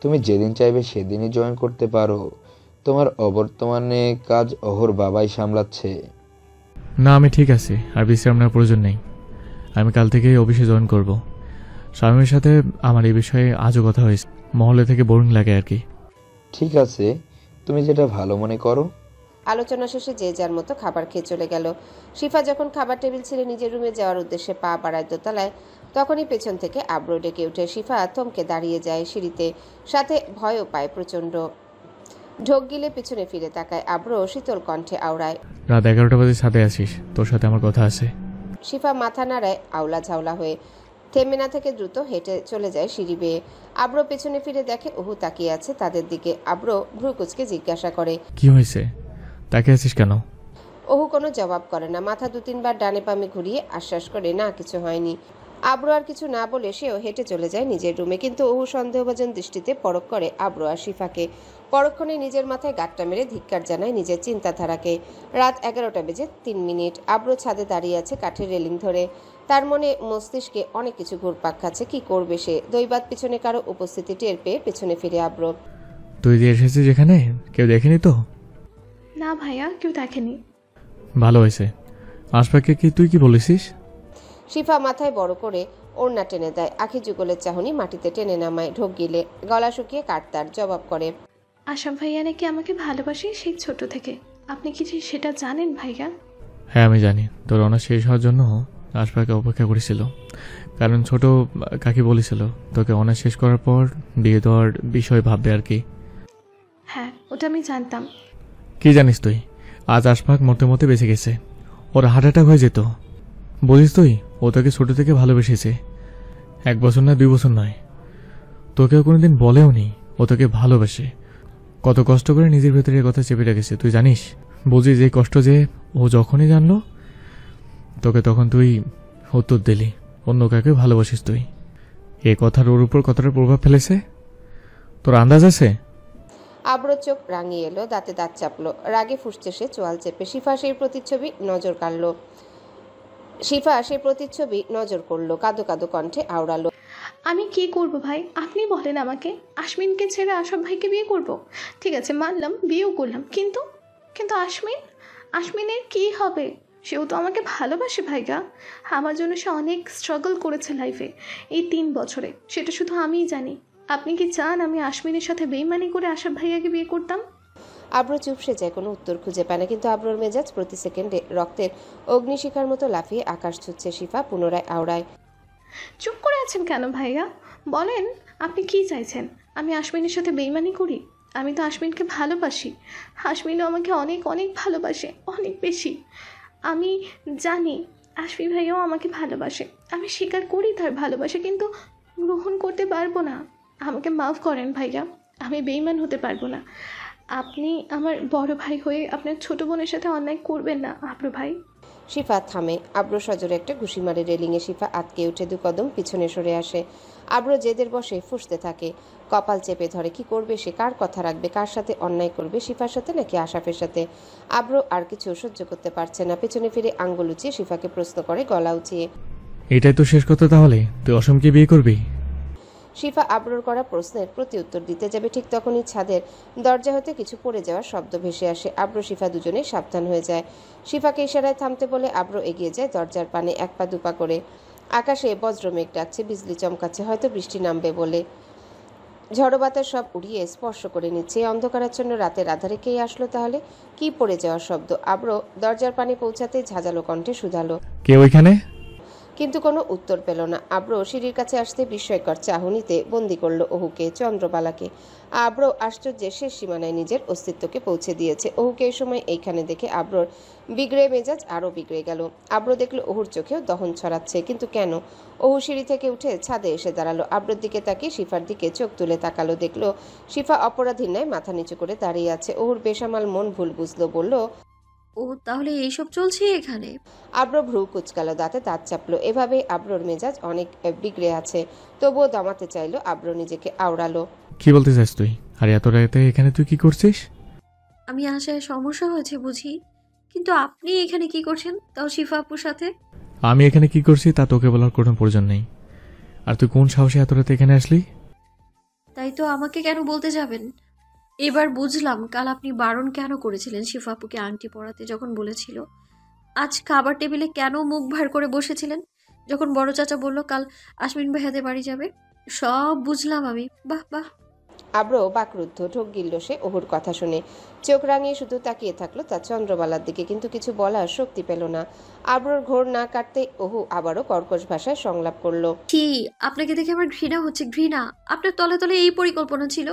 তুমি যেদিন চাইবে সেদিনই জয়েন করতে পারো। তোমার অবর্তমানে কাজ অহর বাবাই সামলাচ্ছে। না, আমি ঠিক আছে, আর বিশ্রাম নেওয়ার প্রয়োজন নেই। আমি কাল থেকেই অফিসে জয়েন করব। স্বামীর সাথে আমার এই বিষয়ে আজও কথা হয়েছে। মহলে থেকে বোরিং লাগে আর কি। ঠিক আছে, তুমি যেটা ভালো মনে করো। আলোচনা শেষে যে যার মতো খাবার খেয়ে চলে গেল। শিফা যখন খাবার টেবিল ছেড়ে নিজের রুমে যাওয়ার উদ্দেশ্যে পা বাড়ায় দোতলায়, তখনই পেছন থেকে আব্রো ডেকে উঠে। শিফা থমকে দাঁড়িয়ে যায় সিঁড়িতে, সাথে ভয়ও পায় প্রচণ্ড। ঢোক গিলে পিছনে ফিরে তাকায়। আব্রো শীতল কণ্ঠে আওড়ায়। রাত 11টা বাজে ছাদে আসিস, তোর সাথে আমার কথা আছে। শিফা মাথা নাড়ায় আওলা ঝাওলা হয়ে। থেমে না থেকে দ্রুত হেঁটে চলে যায় সিঁড়ি বেয়ে। আব্রো পেছনে ফিরে দেখে ওহু তাকিয়ে আছে তাদের দিকে। আব্রো ভ্রুকুচকে জিজ্ঞাসা করে, কি হয়েছে? তাকে আছিস কেন? ওহু কোনো জবাব করে না, মাথা 2-3 বার ডানে বামে ঘুরিয়ে আশ্বাস করে, না কিছু হয়নি। আব্রো আর কিছু না বলে সেও হেঁটে চলে যায় নিজের রুমে। কিন্তু ওহু সন্দেহভাজন দৃষ্টিতে পরখ করে আব্রো আর শিফাকে। পরক্ষণে নিজের মাথায় গাঁটটা মেরে ধিক্কার জানায় নিজের চিন্তাধারাকে। রাত 11:03। আব্রো ছাদে দাঁড়িয়ে আছে কাঠের রেলিং ধরে। তার মনে মস্তিষ্কে অনেক কিছু ঘুরপাক খাচ্ছে। কি করবে সে? দৈবাত পিছনে কারো উপস্থিতি টের পেয়ে পেছনে ফিরে আব্রো। তুই যে এসেছিস যেখানে, কেউ দেখেনি তো? না ভাইয়া, কেউ দেখেনি। ভালো হয়েছে। আশফাককে কি তুই কি বলেছিস? শিফা মাথায় বড় করে ওড়না টেনে দেয়, আখি যুগলের চাহনি মাটিতে টেনে নামায়। ঢোক গিলে গলা শুকিয়ে কাটতার জবাব করে, আশরাফ ভাইয়া নাকি আমাকে ভালোবাসে সেই ছোট থেকে। আপনি কি সেটা জানেন ভাইয়া? হ্যাঁ, আমি জানি। তোর অনার্স শেষ হওয়ার জন্য আশফাককে অপেক্ষা করেছিল, কারণ ছোট কাকি বলেছিল তোকে অনার্স শেষ করার পর বিয়ে দেওয়ার বিষয় ভাববে আর কি। হ্যাঁ, ওটা আমি জানতাম। কি জানিস তুই? আজ আশফাক মরতে মরতে বেঁচে গেছে। ওর হার্ট অ্যাটাক হয়ে যেত। বলিস তুই, ও তোকে ছোট থেকে ভালোবেসেছে। 1 বছর না 2 বছর নয়। তোকেও কোনোদিন বলেও নি ও তোকে ভালোবাসে। কত কষ্ট করে নিজের ভেতরে কথা চেপে রেখেছে তুই জানিস? বুঝিস এই কষ্ট যে ও যখনই জানলো তোকে, তখন তুই উত্তর দিলি অন্য কাকে ভালোবাসিস তুই। এ কথার ওর উপর কতটা প্রভাব ফেলেছে তোর আন্দাজ আছে? আব্রোর চোখ রাঙিয়ে এলো, দাঁতে দাঁত চাপলো, রাগে ফুসছে সে চোয়াল চেপে। শিফা সেই প্রতিচ্ছবি নজর করলো, কাঁদো কাঁদো কণ্ঠে আওড়ালো, আমি কি করব ভাই? আপনি বলেন আমাকে। আশমিনকে ছেড়ে আশরাফ ভাইকে বিয়ে করব? ঠিক আছে, মানলাম, বিয়েও করলাম, কিন্তু কিন্তু আশমিনের কি হবে? সেও তো আমাকে ভালোবাসে ভাইয়া। আমার জন্য সে অনেক স্ট্রাগল করেছে লাইফে এই 3 বছরে, সেটা শুধু আমিই জানি। আপনি কি চান আমি আশমিনের সাথে বেইমানি করে আশরাফ ভাইয়াকে বিয়ে করতাম? আব্রো চুপসে যায়, কোনো উত্তর খুঁজে পায় না। কিন্তু আব্রোর মেজাজ প্রতি সেকেন্ডে রক্তের অগ্নিশিখার মতো লাফিয়ে আকাশ ছুটছে। শিফা পুনরায় আওড়ায়, চুপ করে আছেন কেন ভাইয়া? বলেন আপনি কি চাইছেন? আমি আশমিনের সাথে বেইমানি করি? আমি তো আশমিনকে ভালোবাসি। আশমিনও আমাকে অনেক অনেক ভালোবাসে, অনেক বেশি। আমি জানি আশফি ভাইয়াও আমাকে ভালোবাসে, আমি স্বীকার করি তার ভালোবাসে, কিন্তু গ্রহণ করতে পারবো না। আমাকে মাফ করেন ভাইয়া, আমি বেইমান হতে পারবো না। আপনি আমার বড় ভাই হয়ে আপনার ছোট বোনের সাথে অন্যায় করবেন না আব্রু ভাই। শিফা থামে। আব্রো সজোরে একটা ঘুষি মারে রেলিংয়ে। শিফা আটকে উঠে 2 কদম পিছনে সরে আসে। আব্রো জেদের বসে ফুঁসতে থাকে, কপাল চেপে ধরে। কি করবে সে? কার কথা রাখবে? কার সাথে অন্যায় করবে? শিফার সাথে নাকি আশরাফের সাথে? আব্রো আর কিছু সহ্য করতে পারছে না। পেছনে ফিরে আঙ্গুল উঁচিয়ে শিফাকে প্রশ্ন করে, গলা উঁচিয়ে, এটাই তো শেষ কথা তাহলে? তুই অসমকে বিয়ে করবি? শিফা আব্রোর করা প্রশ্নের প্রতি উত্তর দিতে যাবে, ঠিক তখনই ছাদের দরজা হতে কিছু পড়ে যাওয়ার শব্দ ভেসে আসে। আব্রো শিফা দুজনেই সাবধান হয়ে যায়। শিফাকে ইশারায় থামতে বলে আব্রো এগিয়ে যায় দরজার পানে, 1 পা 2 পা করে। আকাশে বজ্র মেঘ ডাকছে, বিজলি চমকাচ্ছে, হয়তো বৃষ্টি নামবে বলে। ঝড়ো বাতাস সব উড়িয়ে স্পর্শ করে নিচ্ছে। এই অন্ধকারাচ্ছন্ন রাতের আধারে কে আসলো তাহলে? কি পড়ে যাওয়ার শব্দ? আব্র দরজার পানে পৌঁছাতে ঝাঁঝালো কণ্ঠে শুধালো, কে ওইখানে? কিন্তু কোনো উত্তর পেল না। আব্র সিঁড়ির কাছে আসতে বিস্ময়কর চাহনিতে বন্দি করলো ওহুকে, চন্দ্রবালাকে। আব্র আশ্চর্যের শেষ সীমানায় নিজের অস্তিত্বকে পৌঁছে দিয়েছে। ওহুকে এই সময় এইখানে দেখে আব্রর বিগড়ে মেজাজ আরও বিগড়ে গেল। আব্র দেখলো ওহুর চোখেও দহন ছড়াচ্ছে, কিন্তু কেন? ওহু সিঁড়ি থেকে উঠে ছাদে এসে দাঁড়ালো। আব্রর দিকে তাকিয়ে শিফার দিকে চোখ তুলে তাকালো। দেখলো শিফা অপরাধীর ন্যায় মাথা নিচু করে দাঁড়িয়ে আছে। ওহুর বেসামাল মন ভুল বুঝলো, বলল, ও তাহলে এইসব চলছে এখানে? আব্র ভ্রু কুচকালো, দাঁতে দাঁত চাপলো। এভাবে আব্রর মেজাজ অনেক বিগড়ে আছে। তবুও দমাতে চাইলো। আব্র নিজেকে আওড়ালো। কি বলতে চাস তুই? আর এত রাতে এখানে তুই কি করছিস? আমি আসায় সমস্যা হয়েছে বুঝি, কিন্তু আপনি এখানে কি করছেন, তাও শিফা আপুর সাথে? আমি এখানে কি করছি তা তোকে বলার কোনো প্রয়োজন নেই। আর তুই কোন সাহসে এত রাতে এখানে আসলি? তাই তো আমাকে কেন বলতে যাবেন? এবার বুঝলাম কাল আপনি বারণ কেন করেছিলেন শিফা আপুকে আংটি পরাতে যখন বলেছিল। আজ খাবার টেবিলে কেন মুখ ভার করে বসেছিলেন যখন বড় চাচা বলল কাল আসমিন ভাইয়াদের বাড়ি যাবে। সব বুঝলাম আমি। বাহ বাহ। আব্র বাকরুদ্ধ, ঢোক গিলল সে ওহুর কথা শুনে। চোখ রাঙিয়ে শুধু তাকিয়ে থাকলো তার চন্দ্রবালার দিকে, কিন্তু কিছু বলার শক্তি পেল না। আব্রর ঘোর না কাটতে ওহু আবারও কর্কশ ভাষায় সংলাপ করলো, কি আপনাকে দেখে আমার ঘৃণা হচ্ছে, ঘৃণা। আপনার তলে তলে এই পরিকল্পনা ছিল?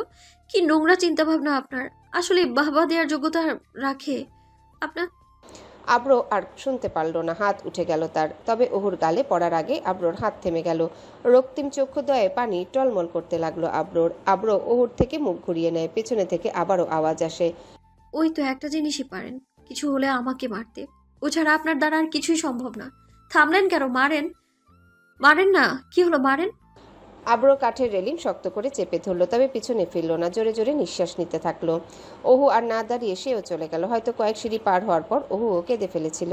কি নোংরা চিন্তা ভাবনা আপনার। আসলে বাহবা দেওয়ার যোগ্যতা রাখে আপনার। আব্র আর শুনতে পারল না, হাত উঠে গেল তার। তবে ওহুর গালে পড়ার আগে আব্রর হাত থেমে গেল। রক্তিম চক্ষুদ্বয়ে পানি টলমল করতে লাগলো আব্রর। আব্র ওহুর থেকে মুখ ঘুরিয়ে নেয়। পেছনে থেকে আবারও আওয়াজ আসে, ওই তো একটা জিনিসই পারেন, কিছু হলে আমাকে মারতে। ও ছাড়া আপনার দ্বারা আর কিছুই সম্ভব না। থামলেন কেন? মারেন, মারেন না। কি হলো, মারেন। আব্র কাঠের রেলিং শক্ত করে চেপে ধরলো, তবে পিছনে ফিরল না। জোরে জোরে নিঃশ্বাস নিতে থাকলো। ওহু আর না দাঁড়িয়ে সেও চলে গেল। হয়তো কয়েক সিঁড়ি পার হওয়ার পর ওহুও কেঁদে ফেলেছিল।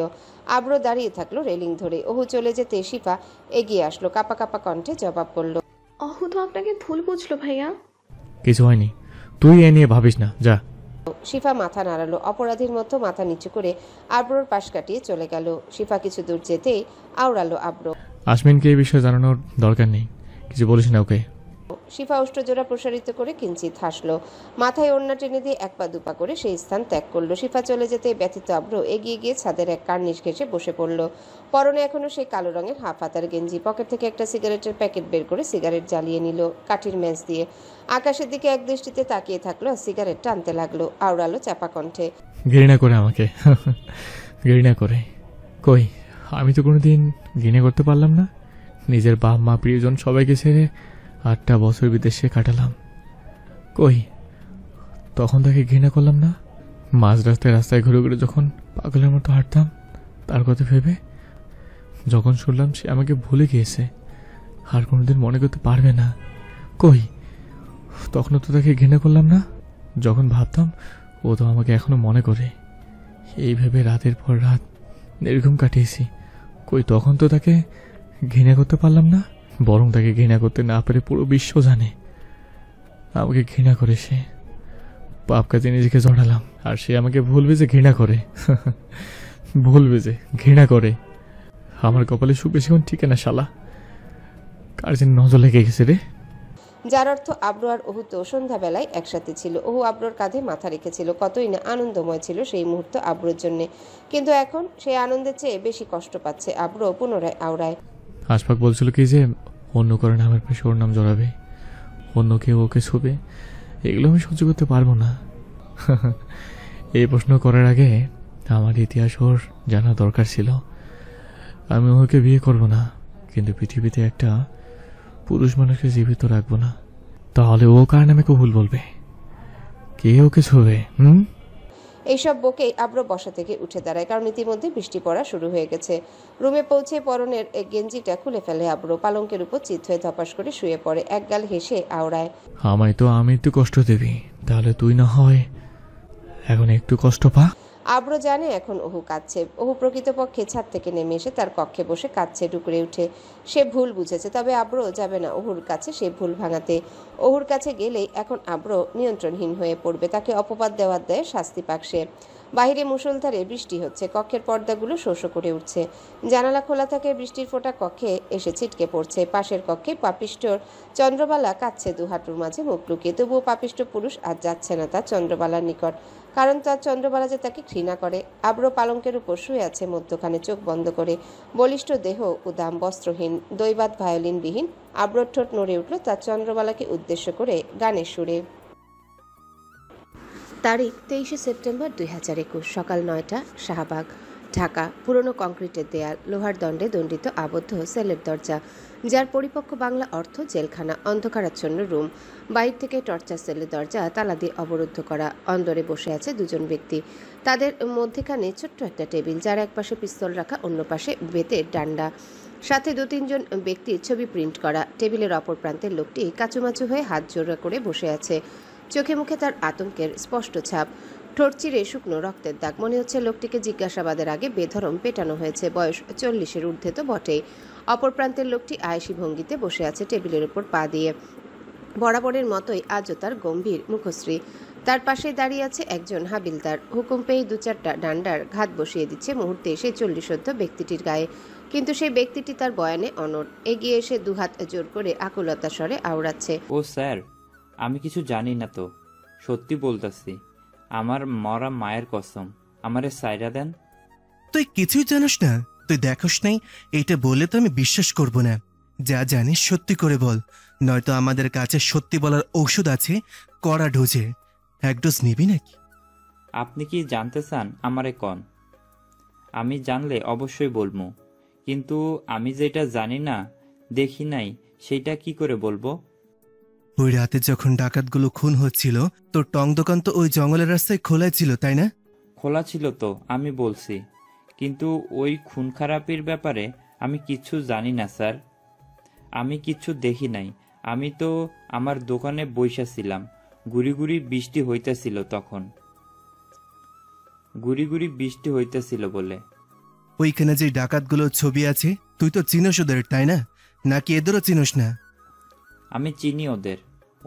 আব্র দাঁড়িয়ে থাকলো রেলিং ধরে। ওহু চলে যেতে শিফা এগিয়ে আসলো, কাপা কাপা কণ্ঠে জবাব করলো, অহু তো আপনাকে ভুল বুঝলো ভাইয়া। কিছু হয়নি, তুই এ নিয়ে ভাবিস না, যা। শিফা মাথা নাড়ালো, অপরাধীর মতো মাথা নিচু করে আব্রর পাশ কাটিয়ে চলে গেল। শিফা কিছু দূর যেতেই আওড়ালো আব্র, আসমিনকে এই বিষয়ে জানানোর দরকার নেই, কিছু বলিস না ওকে। শিফা উষ্ট্রজোড়া প্রসারিত করে কিঞ্চিত হাসলো। মাথায় ওড়না টেনে দিয়ে এক পা দুপা করে সেই স্থান ত্যাগ করলো। শিফা চলে যেতে ব্যথিত আব্র এগিয়ে গিয়ে ছাদের এক কার্নিশ ঘেঁষে বসে পড়ল। পরনে এখনো সেই কালো রঙের হাফ হাতার গেঞ্জি। পকেট থেকে একটা সিগারেটের প্যাকেট বের করে সিগারেট জ্বালিয়ে নিল কাঠির ম্যাচ দিয়ে। আকাশের দিকে এক দৃষ্টিতে তাকিয়ে থাকলো আর সিগারেট টানতে লাগলো। আওড়ালো চাপা কণ্ঠে, ঘৃণা করে আমাকে, ঘৃণা করে। কই, আমি তো কোনোদিন ঘৃণা করতে পারলাম না। নিজের বাপ মা প্রিয়জন সবাইকে ছেড়ে 8টা বছর বিদেশে কাটালাম। কই, তখন তাকে ঘৃণা করলাম না? মাঝ রাস্তায় ঘুরে ঘুরে যখন পাগলের মতো হাঁটতাম তার কথা ভেবে, যখন শুনলাম সে আমাকে ভুলে গিয়েছে, আর কোনোদিন মনে করতে পারবে না, কই, তখনও তো তাকে ঘৃণা করলাম না? যখন ভাবতাম ও তো আমাকে এখনো মনে করে, এই ভেবে রাতের পর রাত নির্ঘুম কাটিয়েছি, কই, তখন তো তাকে ঘৃণা করতে পারলাম না। বরং তাকে ঘৃণা করতে না পেরে পুরো বিশ্ব জানে আমাকে ঘৃণা করে। সে পাপ কাজে নিজেকে জড়ালাম, আর সে আমাকে ভুলবে যে ঘৃণা করে, ভুলবে যে ঘৃণা করে। আমার কপালে সুখ বেশিক্ষণ ঠিকে না, শালা কার যেন নজর লেগে গেছে রে। যার অর্থ আব্র আর ওহু তো সন্ধ্যাবেলায় একসাথে ছিল। ওহু আব্রর কাঁধে মাথা রেখেছিল। কতই না আনন্দময় ছিল সেই মুহূর্ত আব্রর জন্য, কিন্তু এখন সেই আনন্দের চেয়ে বেশি কষ্ট পাচ্ছে আব্র। পুনরায় আওড়ায়, আশফাক বলছিল কি যে অন্য করে নামের পেশে ওর নাম জড়াবে, অন্য কেউ ওকে ছুবে, এগুলো আমি সহ্য করতে পারবো না। এই প্রশ্ন করার আগে আমার ইতিহাস ওর জানা দরকার ছিল। আমি ওকে বিয়ে করব না, কিন্তু পৃথিবীতে একটা পুরুষ মানুষকে জীবিত রাখবো না। তাহলে ও কার নামে কবুল বলবে? কে ওকে ছুবে? এইসব বকেই আব্র বসা থেকে উঠে দাঁড়ায়, কারণ ইতিমধ্যে বৃষ্টি পড়া শুরু হয়ে গেছে। রুমে পৌঁছে পরনের গেঞ্জিটা খুলে ফেলে আব্র। পালঙ্কের উপর চিত হয়ে ধপাস করে শুয়ে পড়ে। একগাল হেসে আওড়ায়, আমি একটু কষ্ট দেবি, তাহলে তুই না হয় এখন একটু কষ্ট পা। আব্র জানে এখন ওহু কাঁদছে। ওহু প্রকৃতপক্ষে ছাদ থেকে নেমে এসে তার কক্ষে বসে কাঁদছে ডুকরে উঠে। সে ভুল বুঝেছে, তবে আব্র যাবে না ওহুর কাছে সে ভুল ভাঙাতে। ওহুর কাছে গেলেই এখন আব্র নিয়ন্ত্রণহীন হয়ে পড়বে। তাকে অপবাদ দেওয়ার দেয় শাস্তি পাক সে। বাইরে মুষলধারে বৃষ্টি হচ্ছে, কক্ষের পর্দাগুলো শো শো করে উঠছে। জানালা খোলা থাকে, বৃষ্টির ফোঁটা কক্ষে এসে ছিটকে পড়ছে। পাশের কক্ষে পাপিষ্টর চন্দ্রবালা কাঁদছে, দু হাঁটুর মাঝে মুখ লুকিয়ে। তবুও পাপিষ্ট পুরুষ আর যাচ্ছে না তার চন্দ্রবালার নিকট, কারণ তার চন্দ্রবালা যে তাকে ঘৃণা করে। আব্র পালঙ্কের উপর শুয়ে আছে মধ্যখানে, চোখ বন্ধ করে, বলিষ্ঠ দেহ উদাম, বস্ত্রহীন, দৈবাত ভায়োলিনবিহীন। আব্রর ঠোঁট নড়ে উঠল তার চন্দ্রবালাকে উদ্দেশ্য করে গানের সুরে। তারিখ 23 সেপ্টেম্বর 2021, সকাল 9টা, শাহবাগ, ঢাকা। পুরনো কংক্রিটের দেয়াল, লোহার দণ্ডে দণ্ডিত আবদ্ধ সেলের দরজা, যার পরিপক্ক বাংলা অর্থ জেলখানা। অন্ধকারাচ্ছন্ন রুম, বাইর থেকে টর্চার সেলের দরজা তালা দিয়ে অবরুদ্ধ করা। অন্দরে বসে আছে দুজন ব্যক্তি, তাদের মধ্যেখানে ছোট্ট একটা টেবিল, যার এক পাশে পিস্তল রাখা, অন্য পাশে বেতের ডান্ডা, সাথে 2-3 জন ব্যক্তির ছবি প্রিন্ট করা। টেবিলের অপর প্রান্তের লোকটি কাচুমাচু হয়ে হাত জোড়া করে বসে আছে, চোখে মুখে তার আতঙ্কের স্পষ্ট ছাপ, ঠোঁট চিরে শুকনো রক্তের দাগ। মনে হচ্ছে লোকটিকে জিজ্ঞাসাবাদের আগে বেধরম পেটানো হয়েছে। বয়স 40-এর ঊর্ধ্বে তো বটেই। অপর প্রান্তের লোকটি আয়েশি ভঙ্গিতে বসে আছে টেবিলের উপর পা দিয়ে, বরাবরের মতোই আজও তার গম্ভীর মুখশ্রী। তার পাশে দাঁড়িয়ে আছে একজন হাবিলদার, হুকুম পেয়ে 2-4টা ডান্ডার ঘাত বসিয়ে দিচ্ছে মুহূর্তে সেই 40-ঊর্ধ্ব ব্যক্তিটির গায়ে। কিন্তু সেই ব্যক্তিটি তার বয়ানে অনড়, এগিয়ে এসে দুহাত জোর করে আকুলতা স্বরে আওড়াচ্ছে, ও স্যার, আমি কিছু জানি না তো, সত্যি বলতাছি, আমার মরা মায়ের কসম, আমারে সাইরা দেন। তুই কিছুই জানিস না, তুই দেখোস নাই, এইটা বললে তো আমি বিশ্বাস করব না। যা জানিস সত্যি করে বল, নয়তো আমাদের কাছে সত্যি বলার ঔষধ আছে কড়া ডোজে। 1 ডোজ নিবি নাকি? আপনি কি জানতে চান আমারে কন? আমি জানলে অবশ্যই বলবো, কিন্তু আমি যেটা জানি না, দেখি নাই, সেইটা কি করে বলবো? ওই রাতে যখন ডাকাতগুলো খুন হচ্ছিল, তোর টং দোকান তো ওই জঙ্গলের রাস্তায় খোলা ছিল, তাই না? খোলা ছিল তো, আমি বলছি, কিন্তু ওই খুন খারাপির ব্যাপারে আমি কিচ্ছু জানি না স্যার। আমি কিচ্ছু দেখি নাই, আমি তো আমার দোকানে বইসা ছিলাম। গুড়ি গুড়ি বৃষ্টি হইতেছিল তখন, গুড়ি গুড়ি বৃষ্টি হইতেছিল বলে। ওইখানে যে ডাকাতগুলোর ছবি আছে, তুই তো চিনোস ওদের, তাই না? নাকি এদেরও চিনোস না? আমি চিনি ওদের,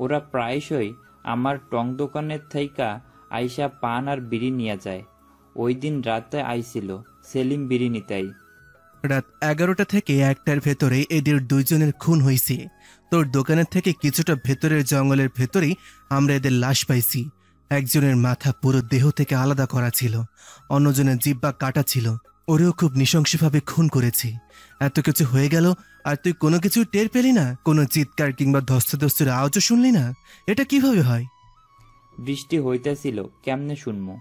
ওরা প্রায়শই আমার টং দোকানের থাইকা আইসা পান আর বিড়ি নিয়ে যায়। ওই দিন রাতে আইছিল সেলিম বিড়ি নিতাই। রাত 11টা থেকে 1টার ভেতরে এদের 2 জনের খুন হয়েছে। তোর দোকানের থেকে কিছুটা ভেতরের জঙ্গলের ভেতরেই আমরা এদের লাশ পাইছি। একজনের মাথা পুরো দেহ থেকে আলাদা করা ছিল, অন্যজনের জিহ্বা কাটা ছিল। ওরেও খুব নৃশংসভাবে খুন করেছি। এত কিছু হয়ে গেল আর তুই কোনো কিছু টের পেলি না? কোনো চিৎকার কিংবা ধস্তাধস্তির আওয়াজও শুনলি না? এটা কিভাবে হয়? বৃষ্টি হইতেছিল, কেমনে শুনবো?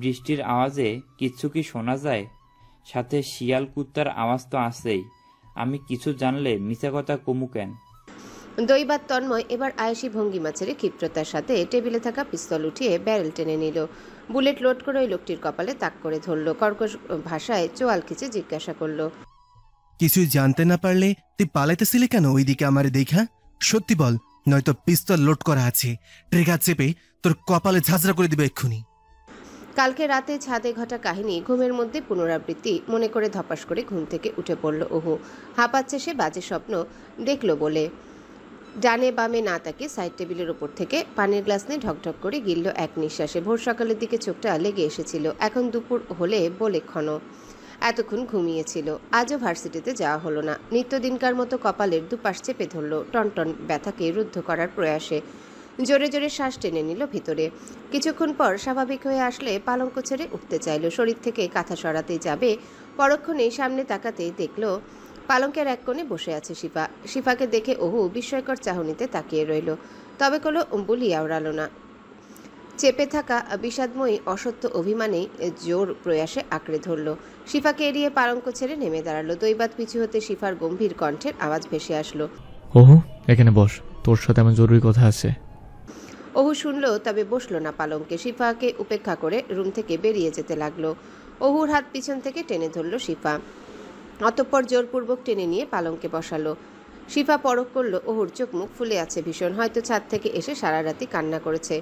বৃষ্টির আওয়াজে কিচ্ছু কি শোনা যায়? সাথে শিয়াল কুত্তার আওয়াজ তো আছেই। আমি কিছু জানলে মিছা কথা কমু কেন? দৈবাত তন্ময় এবার আয়েশি ভঙ্গিমা ছেড়ে ক্ষিপ্রতার সাথে টেবিলে থাকা পিস্তল উঠিয়ে ব্যারেল টেনে নিল। বুলেট লোড করে ওই লোকটির কপালে তাক করে ধরল। কর্কশ ভাষায় চোয়াল খিচে জিজ্ঞাসা করল, কিছুই জানতে না পারলে তুই পালাইতেছিলি কেন ওইদিকে আমারে দেখা? সত্যি বল, নয়তো পিস্তল লোড করা আছে, ট্রিগার চেপে তোর কপালে ঝাঁঝরা করে দিবে এক্ষুনি। কালকে রাতে ছাদে ঘটা কাহিনী ঘুমের মধ্যে পুনরাবৃত্তি মনে করে ধপাস করে ঘুম থেকে উঠে পড়ল ওহু। হাঁপাচ্ছে সে, বাজে স্বপ্ন দেখল বলে। ডানে বামে না তাকে সাইড টেবিলের ওপর থেকে পানির গ্লাস নিয়ে ঢকঢক করে গিলল এক নিঃশ্বাসে। ভোর সকালের দিকে চোখটা লেগে এসেছিল, এখন দুপুর হলে বলে ক্ষণ। এতক্ষণ ঘুমিয়েছিল। আজও ভার্সিটিতে যাওয়া হলো না। নিত্যদিনকার মতো কপালের দুপাশ চেপে ধরল টনটন ব্যথাকে রুদ্ধ করার প্রয়াসে। জোরে জোরে শ্বাস টেনে নিল ভিতরে। কিছুক্ষণ পর স্বাভাবিক হয়ে আসলে পালঙ্ক ছেড়ে উঠতে চাইল। শরীর থেকে কাঁথা সরাতে যাবে, পরক্ষণেই সামনে তাকাতেই দেখল পালঙ্কের এক কোণে বসে আছে শিফা। শিফাকে দেখে ওহু বিস্ময়কর চাহনিতে তাকিয়ে রইল, তবে কোনো বলিয়া ওড়াল না। চেপে থাকা বিষাদময়ী অসত্য অভিমানেই জোর প্রয়াসে আঁকড়ে ধরল। শিফাকে এড়িয়ে পালঙ্ক ছেড়ে নেমে দাঁড়ালো। দৈবাত পিছু হতে শিফার গম্ভীর কণ্ঠের আওয়াজ ভেসে আসলো, ওহো, এখানে বস, তোর সাথে আমার জরুরি কথা আছে। ওহু শুনল, তবে বসলো না পালঙ্কে। শিফাকে উপেক্ষা করে রুম থেকে বেরিয়ে যেতে লাগলো। ওহুর হাত পিছন থেকে টেনে ধরল শিফা, অতঃপর জোরপূর্বক টেনে নিয়ে পালঙ্কে বসালো। শিফা পরখ করল ওহুর চোখ মুখ ফুলে আছে ভীষণ, হয়তো ছাদ থেকে এসে সারা রাতি কান্না করেছে।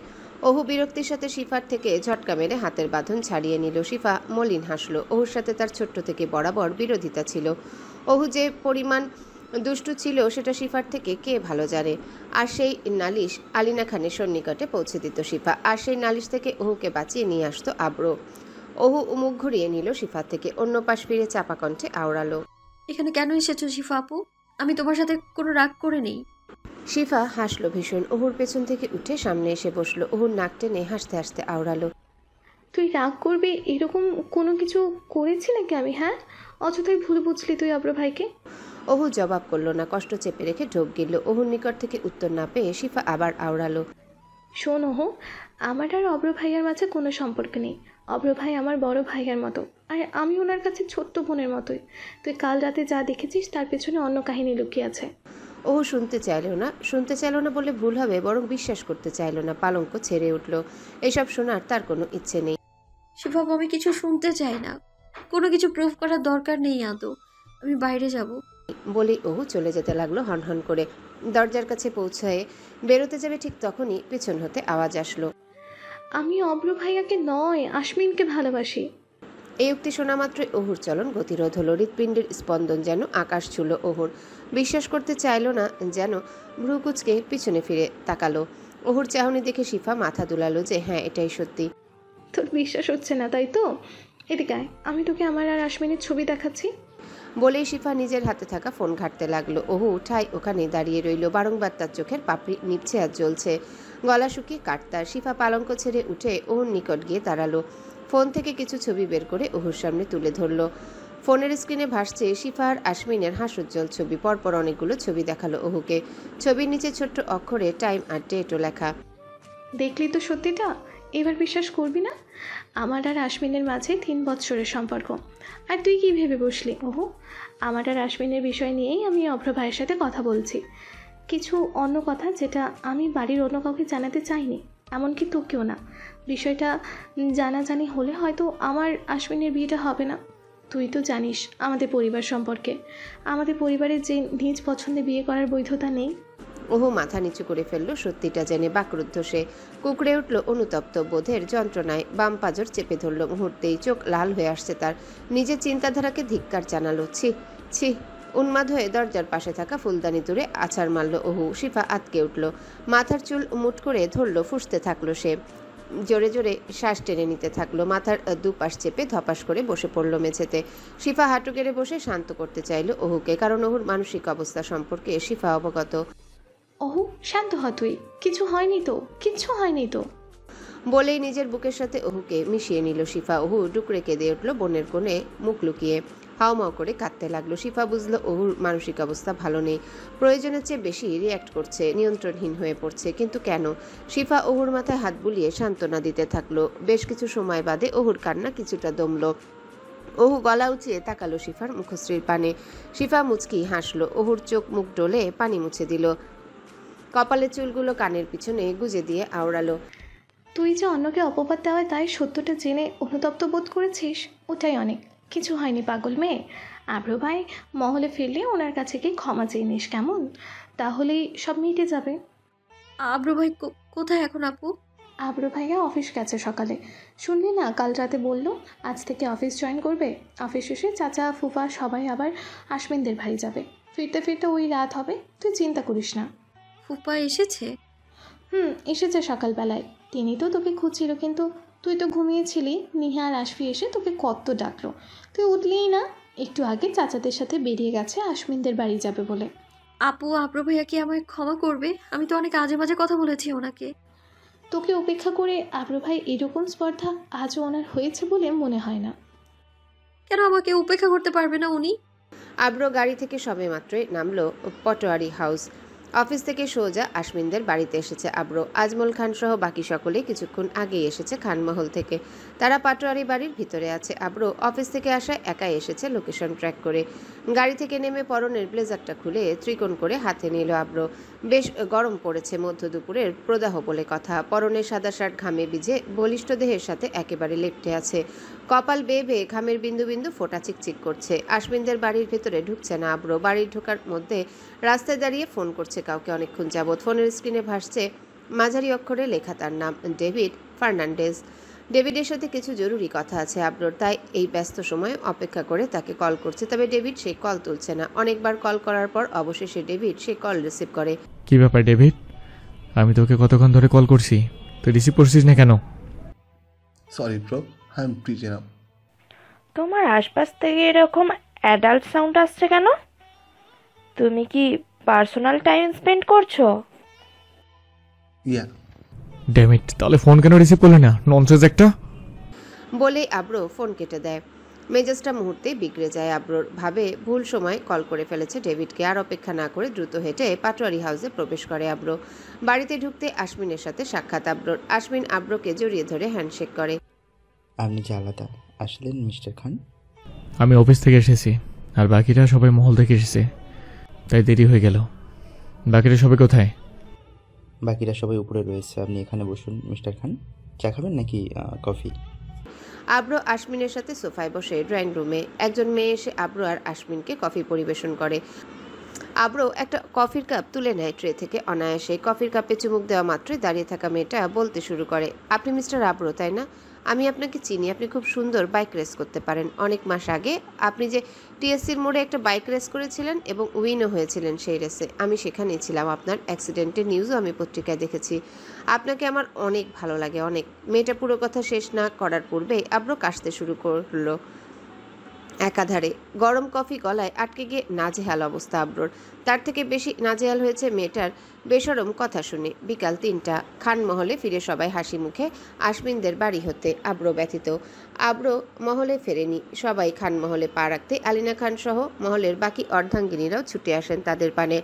ওহু বিরক্তির সাথে শিফার থেকে ঝটকা মেরে হাতের বাঁধন ছাড়িয়ে নিল। শিফা মলিন হাসল। ওহুর সাথে তার ছোট্ট থেকে বরাবর বিরোধিতা ছিল। ওহু যে পরিমাণ দুষ্টু ছিল সেটা শিফার থেকে কে ভালো জানে। আর সেই নালিশ আলিনা খানের সন্নিকটে পৌঁছে দিত শিফা, আর সেই নালিশ থেকে ওহুকে বাঁচিয়ে নিয়ে আসতো আব্র। ওহু মুখ ঘুরিয়ে নিল শিফা থেকে, অন্য পাশ ফিরে চাপা কণ্ঠে আওড়ালো, এখানে কেন এসেছো শিফা আপু? আমি তোমার সাথে কোনো রাগ করে নেই। শিফা হাসলো ভীষণ। ওহুর পেছন থেকে উঠে সামনে এসে বসলো। ওহুর নাক টেনে হাসতে হাসতে আওড়ালো, তুই রাগ করবি এরকম কোনো কিছু করেছি নাকি আমি? হ্যাঁ, অযথাই ভুল বুঝলি তুই আব্র ভাইকে। ওহু জবাব করলো না, কষ্ট চেপে রেখে ঢোক গিলল। ওহুর নিকট থেকে উত্তর না পেয়ে শিফা আবার আওড়ালো, শোন ওহু, আমার আর অব্র ভাইয়ার মাঝে কোনো সম্পর্ক নেই। অব্র ভাই আমার বড় ভাইয়ার মতো, আর আমি ওনার কাছে ছোট্ট বোনের মতোই। তুই কাল রাতে যা দেখেছিস তার পেছনে অন্য কাহিনী লুকিয়ে আছে। ওহু শুনতে চাইল না বলে ভুল হবে, বরং বিশ্বাস করতে চাইল না। পালঙ্ক ছেড়ে উঠল। এসব শোনার তার কোনো ইচ্ছে নেই। শিফা আপু, আমি কিছু শুনতে চাই না, কোনো কিছু প্রুফ করার দরকার নেই আদৌ। আমি বাইরে যাব বলেই ওহু চলে যেতে লাগলো হনহন করে। দরজার কাছে পৌঁছায় বেরোতে যাবে ঠিক তখনই পিছন হতে আওয়াজ আসলো, আমি অব্র ভাইয়াকে নয়, আশমিনকে ভালোবাসি। এই উক্তি শোনা মাত্রই ওহুর চলন গতিরোধ হলো। হৃৎপিণ্ডের স্পন্দন যেন আকাশ ছুল ওহুর। বিশ্বাস করতে চাইল না, যেন ভ্রুকুচকে পিছনে ফিরে তাকালো। ওহুর চাহনি দেখে শিফা মাথা দুলালো যে হ্যাঁ, এটাই সত্যি। তোর বিশ্বাস হচ্ছে না তাই তো? এদিকে আয়, আমি তোকে আমার আর আশমিনের ছবি দেখাচ্ছি। বলেই শিফা নিজের হাতে থাকা ফোন ঘাঁটতে লাগলো। ওহু ঠাই ওখানে দাঁড়িয়ে রইল। বারংবার তার চোখের পাপড়ি নিভছে আর জ্বলছে, গলা শুকিয়ে কাটতার। শিফা পালঙ্ক ছেড়ে উঠে ওহুর নিকট গিয়ে দাঁড়ালো। ফোন থেকে কিছু ছবি বের করে ওহুর সামনে তুলে ধরলো। ফোনের স্ক্রিনে ভাসছে শিফা আর আশমিনের হাস্যোজ্জ্বল ছবি। পরপর অনেকগুলো ছবি দেখালো ওহুকে। ছবির নিচে ছোট্ট অক্ষরে টাইম আর ডেটও লেখা। দেখলি তো সত্যিটা, এবার বিশ্বাস করবি না? আমার আর আশমিনের মাঝে 3 বৎসরের সম্পর্ক। আর তুই কি ভেবে বসলি ওহু? আমার আর আশমিনের বিষয় নিয়েই আমি অভ্র ভাইয়ের সাথে কথা বলছি। কিছু অন্য কথা যেটা আমি বাড়ির অন্য কাউকে জানাতে চাইনি, এমনকি তোকেও না। বিষয়টা জানাজানি হলে হয়তো আমার আশমিনের বিয়েটা হবে না। তুই তো জানিস আমাদের পরিবার সম্পর্কে, আমাদের পরিবারের যে নিজ পছন্দে বিয়ে করার বৈধতা নেই। ওহু মাথা নিচু করে ফেললো সত্যিটা জেনে। বাকরুদ্ধ সে কুকড়ে উঠল অনুতপ্ত বোধের যন্ত্রণায়। বাম পাজর চেপে ধরল। মুহূর্তেই চোখ লাল হয়ে আসছে তার। নিজের চিন্তাধারাকে ধিক্কার জানালো। ছি ছি। উন্মাদ হয়ে দরজার পাশে থাকা ফুলদানি তুলে আছাড় মারল ওহু। শিফা আতকে উঠল, মাথার চুল মুট করে ধরল। ফুঁসতে থাকলো সে, জোরে জোরে শ্বাস টেনে নিতে থাকলো। মাথার দুপাশ চেপে ধপাস করে বসে পড়ল মেঝেতে। শিফা হাঁটু গেড়ে বসে শান্ত করতে চাইল ওহুকে, কারণ ওহুর মানসিক অবস্থা সম্পর্কে শিফা অবগত। ওহু শান্ত হ তুই, কিছু হয়নি তো, কিচ্ছু হয়নি তো বলেই নিজের বুকের সাথে ওহুকে মিশিয়ে নিল শিফা। ওহু ডুকরে কেঁদে উঠল বনের কোণে মুখ লুকিয়ে। হাওমাও করে কাঁদতে লাগলো। শিফা বুঝলো ওহুর মানসিক অবস্থা ভালো নেই, প্রয়োজনের চেয়ে বেশি রিয়্যাক্ট করছে, নিয়ন্ত্রণহীন হয়ে পড়ছে। কিন্তু কেন? শিফা ওহুর মাথায় হাত বুলিয়ে সান্ত্বনা দিতে থাকলো। বেশ কিছু সময় বাদে ওহুর কান্না কিছুটা দমলো। ওহু গলা উঁচিয়ে তাকালো শিফার মুখশ্রীর পানে। শিফা মুচকি হাসলো। ওহুর চোখ মুখ ডলে পানি মুছে দিল। কপালের চুলগুলো কানের পিছনে গুজে দিয়ে আওড়ালো, তুই যে অন্যকে অপবাদ দেওয়ায় তাই সত্যটা জেনে অনুতপ্ত বোধ করেছিস, ওটাই অনেক। কিছু হয়নি পাগল মেয়ে। আব্র ভাই মহলে ফিরলে ওনার কাছে গিয়ে ক্ষমা চেয়ে নিস, কেমন? তাহলেই সব মিটে যাবে। আব্রু ভাই কোথায় এখন আপু? আব্র ভাইয়া অফিস গেছে সকালে। শুনলি না, কাল রাতে বললো আজ থেকে অফিস জয়েন করবে। অফিস শেষে চাচা ফুফা সবাই আবার আশমিনদের বাড়ি যাবে। ফিরতে ফিরতে ওই রাত হবে, তুই চিন্তা করিস না। ফুপা এসেছে? এসেছে সকালবেলায়। তিনি তো তোকে খুঁজছিল, কিন্তু তুই তো ঘুমিয়েছিলি। নিহা আর আশফি এসে তোকে কত ডাকলো, তুই উঠলিই না। একটু আগে চাচাদের সাথে বেরিয়ে গেছে আশমিনদের বাড়ি যাবে বলে। আপু, আব্রু ভাইয়া কি আমায় ক্ষমা করবে? আমি তো অনেক আজে বাজে কথা বলেছি ওনাকে। তোকে উপেক্ষা করে আব্র ভাই এরকম স্পর্ধা আজও ওনার হয়েছে বলে মনে হয় না। কেন আমাকে উপেক্ষা করতে পারবে না উনি? আব্র গাড়ি থেকে সবে মাত্রই নামলো পটোয়ারি হাউস। অফিস থেকে সোজা আশমিনদের বাড়িতে এসেছে আব্র। আজমল খান সহ বাকি সকলে কিছুক্ষণ আগেই এসেছে খানমহল থেকে। তারা পাটোয়ারি বাড়ির ভিতরে আছে। আব্র অফিস থেকে আসায় একাই এসেছে লোকেশন ট্র্যাক করে। গাড়ি থেকে নেমে পরনের ব্লেজারটা খুলে ত্রিকোণ করে হাতে নিল আব্র। বেশ গরম পড়েছে, মধ্য দুপুরের প্রদাহ বলে কথা। পরনের সাদা শার্ট ঘামে ভিজে বলিষ্ঠ দেহের সাথে একেবারে লেপ্টে আছে। কপাল বেয়ে বেয়ে ঘামের বিন্দু বিন্দু ফোটা চিকচিক করছে। আশমিনদের বাড়ির ভেতরে ঢুকছে না আব্র। বাড়ির ঢোকার মধ্যে রাস্তায় দাঁড়িয়ে ফোন করছে কাউকে অনেকক্ষণ যাবৎ। ফোনের স্ক্রিনে ভাসছে মাঝারি অক্ষরে লেখা তার নাম, ডেভিড ফার্নান্ডেজ। ডেভিডের সাথে কিছু জরুরি কথা আছে আব্রোর, তাই এই ব্যস্ত সময়ে অপেক্ষা করে তাকে কল করছে। তবে ডেভিড সেই কল তুলছে না। অনেকবার কল করার পর অবশেষে ডেভিড সেই কল রিসিভ করে। কি ব্যাপার ডেভিড? আমি তোকে কতক্ষণ ধরে কল করছি, তুই রিসিভ করছিস না কেন? Sorry bro, I am please enough. তোমার আশপাশ থেকে এরকম অ্যাডাল্ট সাউন্ড আসছে কেন? তুমি কি পার্সোনাল টাইম স্পেন্ড করছো? ইয়া। ড্যামিট, তাহলে ফোন কেন রিসিভ করলে না? ননসেন্স একটা। বলে আব্রো ফোন কেটে দেয়। মেজাজটা মুহূর্তেই বিগড়ে যায় আব্রোর। ভাবে ভুল সময় কল করে ফেলেছে ডেভিডকে। আর অপেক্ষা না করে দ্রুত হেঁটে পাটোয়ারি হাউসে প্রবেশ করে আব্রো। বাড়িতে ঢুকতে আশমিনের সাথে সাক্ষাৎ আব্রোর। আশমিন আব্রোকে জড়িয়ে ধরে হ্যান্ডশেক করে। আপনি যে আলাদা আসলেন মিস্টার খান? আমি অফিস থেকে এসেছি, আর বাকিরা সবাই মহল থেকে এসেছে, তাই দেরি হয়ে গেল। বাকিরা সবাই কোথায়? বাকিরা সবাই উপরে রয়েছে, আপনি এখানে বসুন মিস্টার খান। চা খাবেন নাকি কফি? আব্রো আশমিনের সাথে সোফায় বসে ড্রয়িং রুমে। একজন মেয়ে এসে আব্রো আর আশমিনকে কফি পরিবেশন করে। আব্রো একটা কফির কাপ তুলে নেয় ট্রে থেকে অনায়াসে। কফির কাপে চুমুক দেওয়া মাত্রই দাঁড়িয়ে থাকা মেয়েটা বলতে শুরু করে, আপনি মিস্টার আব্রো তাই না? আমি আপনাকে চিনি, আপনি খুব সুন্দর বাইক রেস করতে পারেন। অনেক মাস আগে আপনি যে টিএসসির মোড়ে একটা বাইক রেস করেছিলেন এবং উইনও হয়েছিলেন সেই রেসে, আমি সেখানেই ছিলাম। আপনার অ্যাক্সিডেন্টের নিউজও আমি পত্রিকায় দেখেছি। আপনাকে আমার অনেক ভালো লাগে, অনেক। মেয়েটা পুরো কথা শেষ না করার পূর্বেই আব্রো কাশতে শুরু করলো একাধারে। গরম কফি গলায় আটকে গিয়ে নাজেহাল অবস্থা আব্রোর। তার থেকে বেশি নাজেহাল হয়েছে মেয়েটার বেশরম কথা শুনে। বিকাল 3টা, খানমহলে ফিরে সবাই হাসি মুখে আশমিনদের বাড়ি হতে, আব্রো ব্যতীত। আব্রো মহলে ফেরেনি। সবাই খানমহলে পা রাখতে আলিনা খান সহ মহলের বাকি অর্ধাঙ্গিনীরাও ছুটে আসেন তাদের পানে।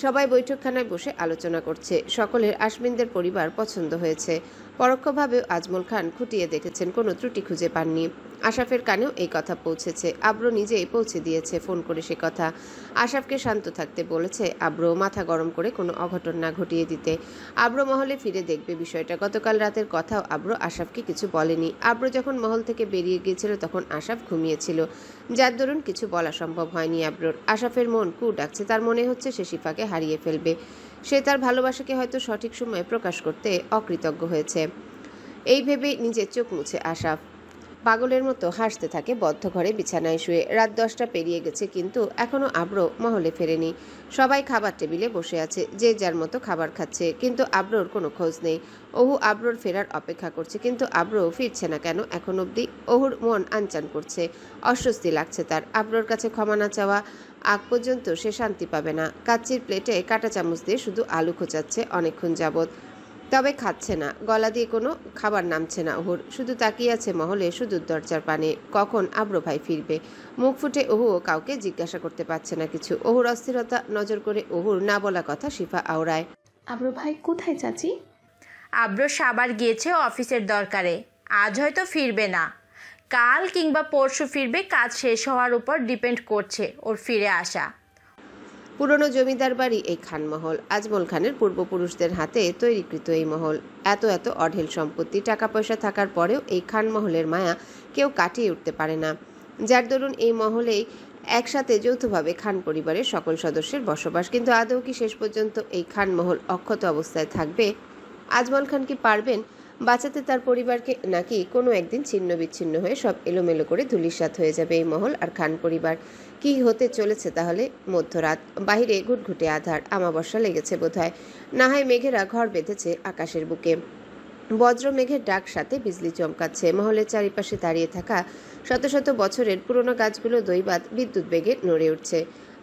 সবাই বৈঠকখানায় বসে আলোচনা করছে। সকলের আশমিনদের পরিবার পছন্দ হয়েছে। পরোক্ষভাবেও আজমল খান খুঁটিয়ে দেখেছেন, কোনো ত্রুটি খুঁজে পাননি। আশাফের কানেও এই কথা পৌঁছেছে। আব্রো নিজেই পৌঁছে দিয়েছে ফোন করে সে কথা। আশাফকে শান্ত থাকতে বলেছে আব্রো, মাথা গরম করে কোনো অঘটন না ঘটিয়ে দিতে। আব্রো মহলে ফিরে দেখবে বিষয়টা। গতকাল রাতের কথাও আব্রো আশাফকে কিছু বলেনি। আব্রো যখন মহল থেকে বেরিয়ে গিয়েছিল তখন আশাফ ঘুমিয়েছিল, যার দরুন কিছু বলা সম্ভব হয়নি আব্রোর। আশাফের মন কু ডাকছে। তার মনে হচ্ছে সে শিফাকে হারিয়ে ফেলবে। সে তার ভালোবাসাকে হয়তো সঠিক সময়ে প্রকাশ করতে অকৃতজ্ঞ হয়েছে। এই ভেবে নিজের চোখ মুছে আশাফ পাগলের মতো হাসতে থাকে বদ্ধ ঘরে বিছানায় শুয়ে। রাত 10টা পেরিয়ে গেছে, কিন্তু এখনো আব্রো মহলে ফেরেনি। সবাই খাবার টেবিলে বসে আছে, যে যার মতো খাবার খাচ্ছে, কিন্তু আব্রোর কোনো খোঁজ নেই। ওহু আব্রোর ফেরার অপেক্ষা করছে, কিন্তু আব্রো ফিরছে না কেন এখন অবধি? ওহুর মন আনচান করছে, অস্বস্তি লাগছে তার। আব্রোর কাছে ক্ষমা না চাওয়া আগ পর্যন্ত সে শান্তি পাবে না। কাচ্চির প্লেটে কাঁটা চামচ দিয়ে শুধু আলু খোঁচাচ্ছে অনেকক্ষণ যাবৎ, তবে খাচ্ছে না। গলা দিয়ে কোনো খাবার নামছে না ওহুর। শুধু তাকিয়ে আছে মহলে শুধু দরজার পানে। কখন আব্রো ভাই ফিরবে? মুখ ফুটে ওহুও কাউকে জিজ্ঞাসা করতে পারছে না কিছু। ওহুর অস্থিরতা নজর করে ওহুর না বলা কথা শিফা আওড়ায়, আব্রো ভাই কোথায় চাচি? আব্রো সাবার গিয়েছে অফিসের দরকারে। আজ হয়তো ফিরবে না, কাল কিংবা পরশু ফিরবে। কাজ শেষ হওয়ার উপর ডিপেন্ড করছে ওর ফিরে আসা। পুরনো জমিদার বাড়ি এই খানমহল। আজমল খানের পূর্বপুরুষদের হাতে তৈরিকৃত এই মহল। এত এত অঢেল সম্পত্তি, টাকা পয়সা থাকার পরেও এই খানমহলের মায়া কেউ কাটিয়ে উঠতে পারে না, যার দরুন এই মহলেই একসাথে যৌথভাবে খান পরিবারের সকল সদস্যের বসবাস। কিন্তু আদৌ কি শেষ পর্যন্ত এই খানমহল অক্ষত অবস্থায় থাকবে? আজমল খান কি পারবেন বাঁচাতে তার পরিবারকে, নাকি কোনো একদিন ছিন্ন বিচ্ছিন্ন হয়ে সব এলোমেলো করে ধূলিসাৎ হয়ে যাবে এই মহল আর খান পরিবার? কি হতে চলেছে তাহলে? মধ্যরাত, বাহিরে ঘুটঘুটে আধার, আমাবস্যা লেগেছে বোধহয়। না হয় মেঘেরা ঘর বেঁধেছে আকাশের বুকে। বজ্র মেঘের ডাক সাথে বিজলি চমকাচ্ছে। মহলের চারিপাশে দাঁড়িয়ে থাকা শত শত বছরের পুরনো গাছগুলো দৈবাত বিদ্যুৎ বেগে নড়ে উঠছে।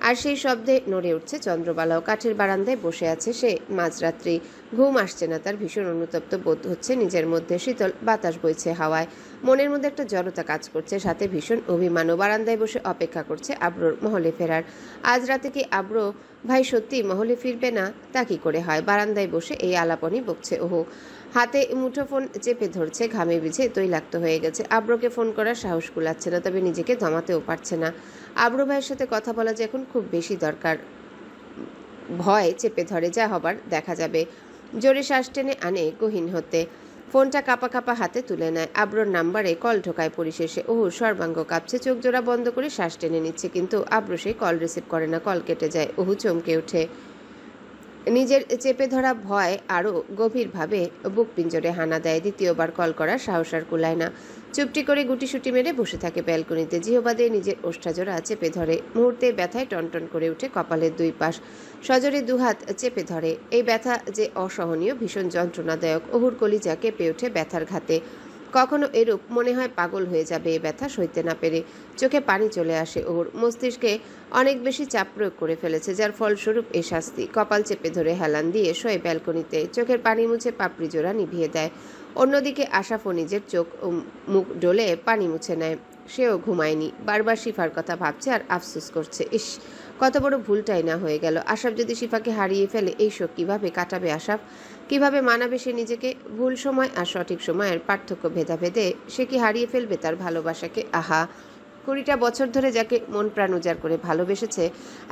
আর সেই শব্দে নড়ে উঠছে চন্দ্রবালাও। কাঠের বারান্দায় বসে আছে সে মাঝরাত্রি। ঘুম আসছে না তার, ভীষণ অনুতপ্ত বোধ হচ্ছে নিজের মধ্যে। শীতল বাতাস বইছে হাওয়ায়, মনের মধ্যে একটা জড়তা কাজ করছে, সাথে ভীষণ অভিমানও। বারান্দায় বসে অপেক্ষা করছে আব্রোর মহলে ফেরার। আজ রাতে কি আব্রো ভাই সত্যি মহলে ফিরবে না? তা কি করে হয়? বারান্দায় বসে এই আলাপনই বকছে ওহো। হাতে মুঠোফোন চেপে ধরছে, ঘামে ভিজে তৈলাক্ত হয়ে গেছে। আব্রোকে ফোন করার সাহস কুলাচ্ছে না, তবে নিজেকে দমাতেও পারছে না। আব্রো ভাইয়ের সাথে কথা বলা যে এখন খুব বেশি দরকার। ভয় চেপে ধরে, যা হবার দেখা যাবে। জোরে শ্বাস টেনে আনে গহীন হতে। ফোনটা কাঁপা কাঁপা হাতে তুলে নেয়। আব্রোর নাম্বারে কল ঢোকায় পরিশেষে। ওহু সর্বাঙ্গ কাঁপছে, চোখ জোড়া বন্ধ করে শ্বাস টেনে নিচ্ছে, কিন্তু আব্রো সেই কল রিসিভ করে না। কল কেটে যায়। ওহু চমকে ওঠে। নিজের চেপে ধরা ভয় আরও গভীরভাবে বুক পিঞ্জরে হানা দেয়। দ্বিতীয়বার কল করার সাহস আর কুলায় না। চুপটি করে গুটিসুটি মেরে বসে থাকে ব্যালকনিতে। জিহবা দিয়ে নিজের ওষ্ঠাজোড়া চেপে ধরে। মুহূর্তে ব্যথায় টনটন করে উঠে কপালের দুই পাশ। সজোরে দুহাত চেপে ধরে। এই ব্যথা যে অসহনীয়, ভীষণ যন্ত্রণাদায়ক। ওহুর কলিজা কেঁপে ওঠে ব্যথার ঘাতে। কখনো এরূপ মনে হয় পাগল হয়ে যাবে এ ব্যথা সইতে না পেরে। চোখে পানি চলে আসে ওর। মস্তিষ্কে অনেক বেশি চাপ প্রয়োগ করে ফেলেছে, যার ফলস্বরূপ এই শাস্তি। কপাল চেপে ধরে হেলান দিয়ে শোয় ব্যালকনিতে। চোখের পানি মুছে পাপড়ি জোড়া নিভিয়ে দেয়। অন্যদিকে আশাফও নিজের চোখ মুখ ডলে পানি মুছে নেয়। সেও ঘুমায়নি, বারবার শিফার কথা ভাবছে আর আফসোস করছে। ইস, কত বড় ভুলটাই না হয়ে গেল। আশাফ যদি শিফাকে হারিয়ে ফেলে, এই শোক কিভাবে কাটাবে আশাফ? কিভাবে মানাবে সে নিজেকে? ভুল সময় আর সঠিক সময়ের পার্থক্য ভেদাভেদে সে কি হারিয়ে ফেলবে তার ভালোবাসাকে? আহা, 20টা বছর ধরে যাকে মন প্রাণ উজাড় করে ভালোবেসেছে,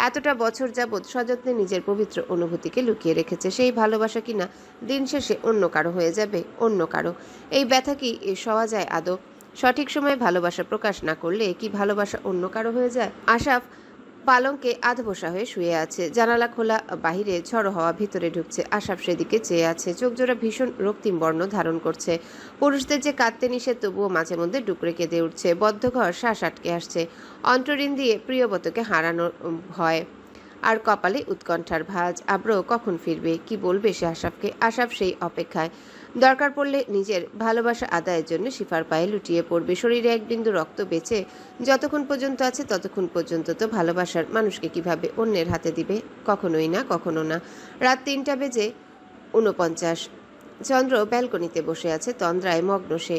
এতটা বছর যাবৎ সযত্নে নিজের পবিত্র অনুভূতিকে লুকিয়ে রেখেছে, সেই ভালোবাসা কিনা দিন শেষে অন্য কারো হয়ে যাবে। অন্য কারো। এই ব্যথা কি সওয়া যায় আদৌ? সঠিক সময়ে ভালোবাসা প্রকাশ না করলে কি ভালোবাসা অন্য কারো হয়ে যায়? আশাফ পালঙ্কে আধবসা হয়ে শুয়ে আছে। জানালা খোলা, বাহিরে ঝড়ো হাওয়া ভিতরে ঢুকছে। আশাফ সেদিকে চেয়ে আছে। চোখজোড়া ভীষণ রক্তিম বর্ণ ধারণ করছে। পুরুষদের যে কাঁদতে নিষেধ, তবুও মাঝে মধ্যে ডুকরে কেঁদে উঠছে। বদ্ধ ঘর শ্বাস আটকে আসছে। অন্তরিন দিয়ে প্রিয়বতকে হারানোর ভয় আর কপালে উৎকণ্ঠার ভাঁজ। আব্র কখন ফিরবে? কি বলবে সে আশাফকে? আশাফ সেই অপেক্ষায়। দরকার পড়লে নিজের ভালোবাসা আদায়ের জন্য শিফার পায়ে লুটিয়ে পড়বে। শরীরে এক বিন্দু রক্ত বেঁচে যতক্ষণ পর্যন্ত আছে ততক্ষণ পর্যন্ত তো ভালোবাসার মানুষকে কিভাবে অন্যের হাতে দিবে? কখনোই না, কখনো না। রাত 3টা বেজে 49। চন্দ্র ব্যালকনিতে বসে আছে। তন্দ্রায় মগ্ন সে।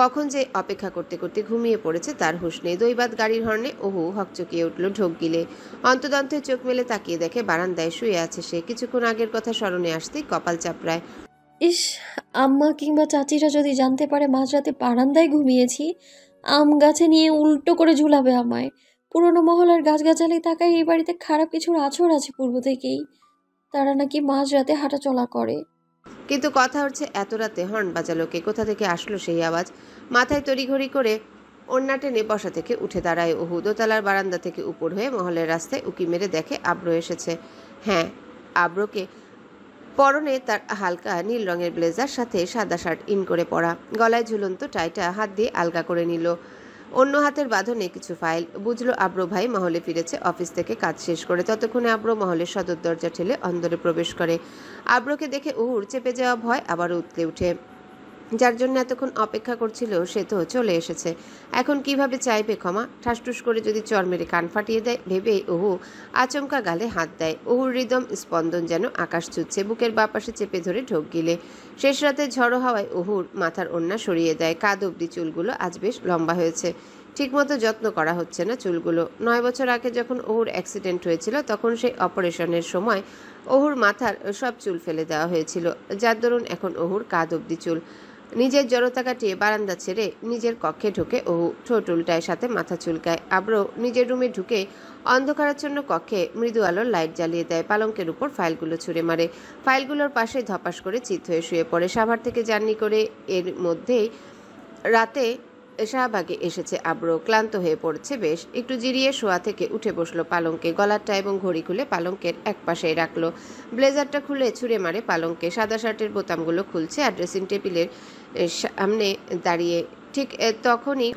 কখন যে অপেক্ষা করতে করতে ঘুমিয়ে পড়েছে তার হুঁশ নেই। দৈবাত গাড়ির হর্নে ওহু হকচকিয়ে উঠল ঢোক গিলে। অন্তদন্তে চোখ মেলে তাকিয়ে দেখে বারান্দায় শুয়ে আছে সে। কিছুক্ষণ আগের কথা স্মরণে আসতেই কপাল চাপড়ায়। ইস, আম্মা কিংবা চাচিরা যদি জানতে পারে মাঝরাতে বারান্দায় ঘুমিয়েছি, আম গাছে নিয়ে উল্টো করে ঝুলাবে আমায়। পুরনো মহলার গাছগাছালি তাকায় এই বাড়িতে খারাপ কিছুর আছর আছে পূর্ব থেকেই। তারা নাকি মাঝরাতে হাঁটাচলা করে। কিন্তু কথা হচ্ছে এত রাতে হর্ন বাজালো কে? কোথা থেকে আসলো সেই আওয়াজ? মাথায় তড়িঘড়ি করে ওড়না টেনে বসা থেকে উঠে দাঁড়ায় ওহু। দোতলার বারান্দা থেকে উপর হয়ে মহলের রাস্তায় উকি মেরে দেখে আব্র এসেছে। হ্যাঁ, আব্রকে। পরনে তার হালকা নীল রঙের ব্লেজার, সাথে সাদা শার্ট ইন করে পরা। গলায় ঝুলন্ত টাইটা হাত দিয়ে আলগা করে নিল। অন্য হাতের বাঁধনে কিছু ফাইল। বুঝলো আব্র ভাই মহলে ফিরেছে অফিস থেকে কাজ শেষ করে। ততক্ষণে আব্র মহলের সদর দরজা ঠেলে অন্দরে প্রবেশ করে। আব্রকে দেখে উহুর চেপে যাওয়া ভয় আবারও উতলে উঠে। যার জন্য এতক্ষণ অপেক্ষা করছিল সে তো চলে এসেছে। এখন কিভাবে চাইবে ক্ষমা? ঠাসঠুস করে যদি চর মেরে কান ফাটিয়ে দেয় ভেবে ওহু আচমকা গালে হাত দেয়। ওহুর হৃদম স্পন্দন যেন আকাশ ছুটছে। বুকের বাপাশে চেপে ধরে ঢোক গিলে। শেষ রাতে ঝড়ো হাওয়ায় ওহুর মাথার ওড়না সরিয়ে দেয়। কাঁধ অবধি চুলগুলো আজ বেশ লম্বা হয়েছে। ঠিকমতো যত্ন করা হচ্ছে না চুলগুলো। 9 বছর আগে যখন ওহুর অ্যাক্সিডেন্ট হয়েছিল তখন সেই অপারেশনের সময় ওহুর মাথার সব চুল ফেলে দেওয়া হয়েছিল, যার দরুন এখন ওহুর কাঁধ অবধি চুল। নিজের জড়তা কাটিয়ে বারান্দা ছেড়ে নিজের কক্ষে ঢুকে ওহু ঠোঁট উল্টায়, সাথে মাথা চুলকায়। আব্র নিজের রুমে ঢুকে অন্ধকারাচ্ছন্ন কক্ষে মৃদু আলোর লাইট জ্বালিয়ে দেয়। পালঙ্কের উপর ফাইলগুলো ছুঁড়ে মারে। ফাইলগুলোর পাশে ধপাস করে চিত হয়ে শুয়ে পড়ে। সাভার থেকে জার্নি করে এর মধ্যেই রাতে শাহবাগে এসেছে আব্র। ক্লান্ত হয়ে পড়ছে বেশ। একটু জিরিয়ে শোয়া থেকে উঠে বসলো পালঙ্কে। গলারটা এবং ঘড়ি খুলে পালঙ্কের এক পাশেই রাখলো। ব্লেজারটা খুলে ছুঁড়ে মারে পালঙ্কে। সাদা শার্টের বোতামগুলো খুলছে আর ড্রেসিং টেবিলের সামনে দাঁড়িয়ে। ঠিক তখনই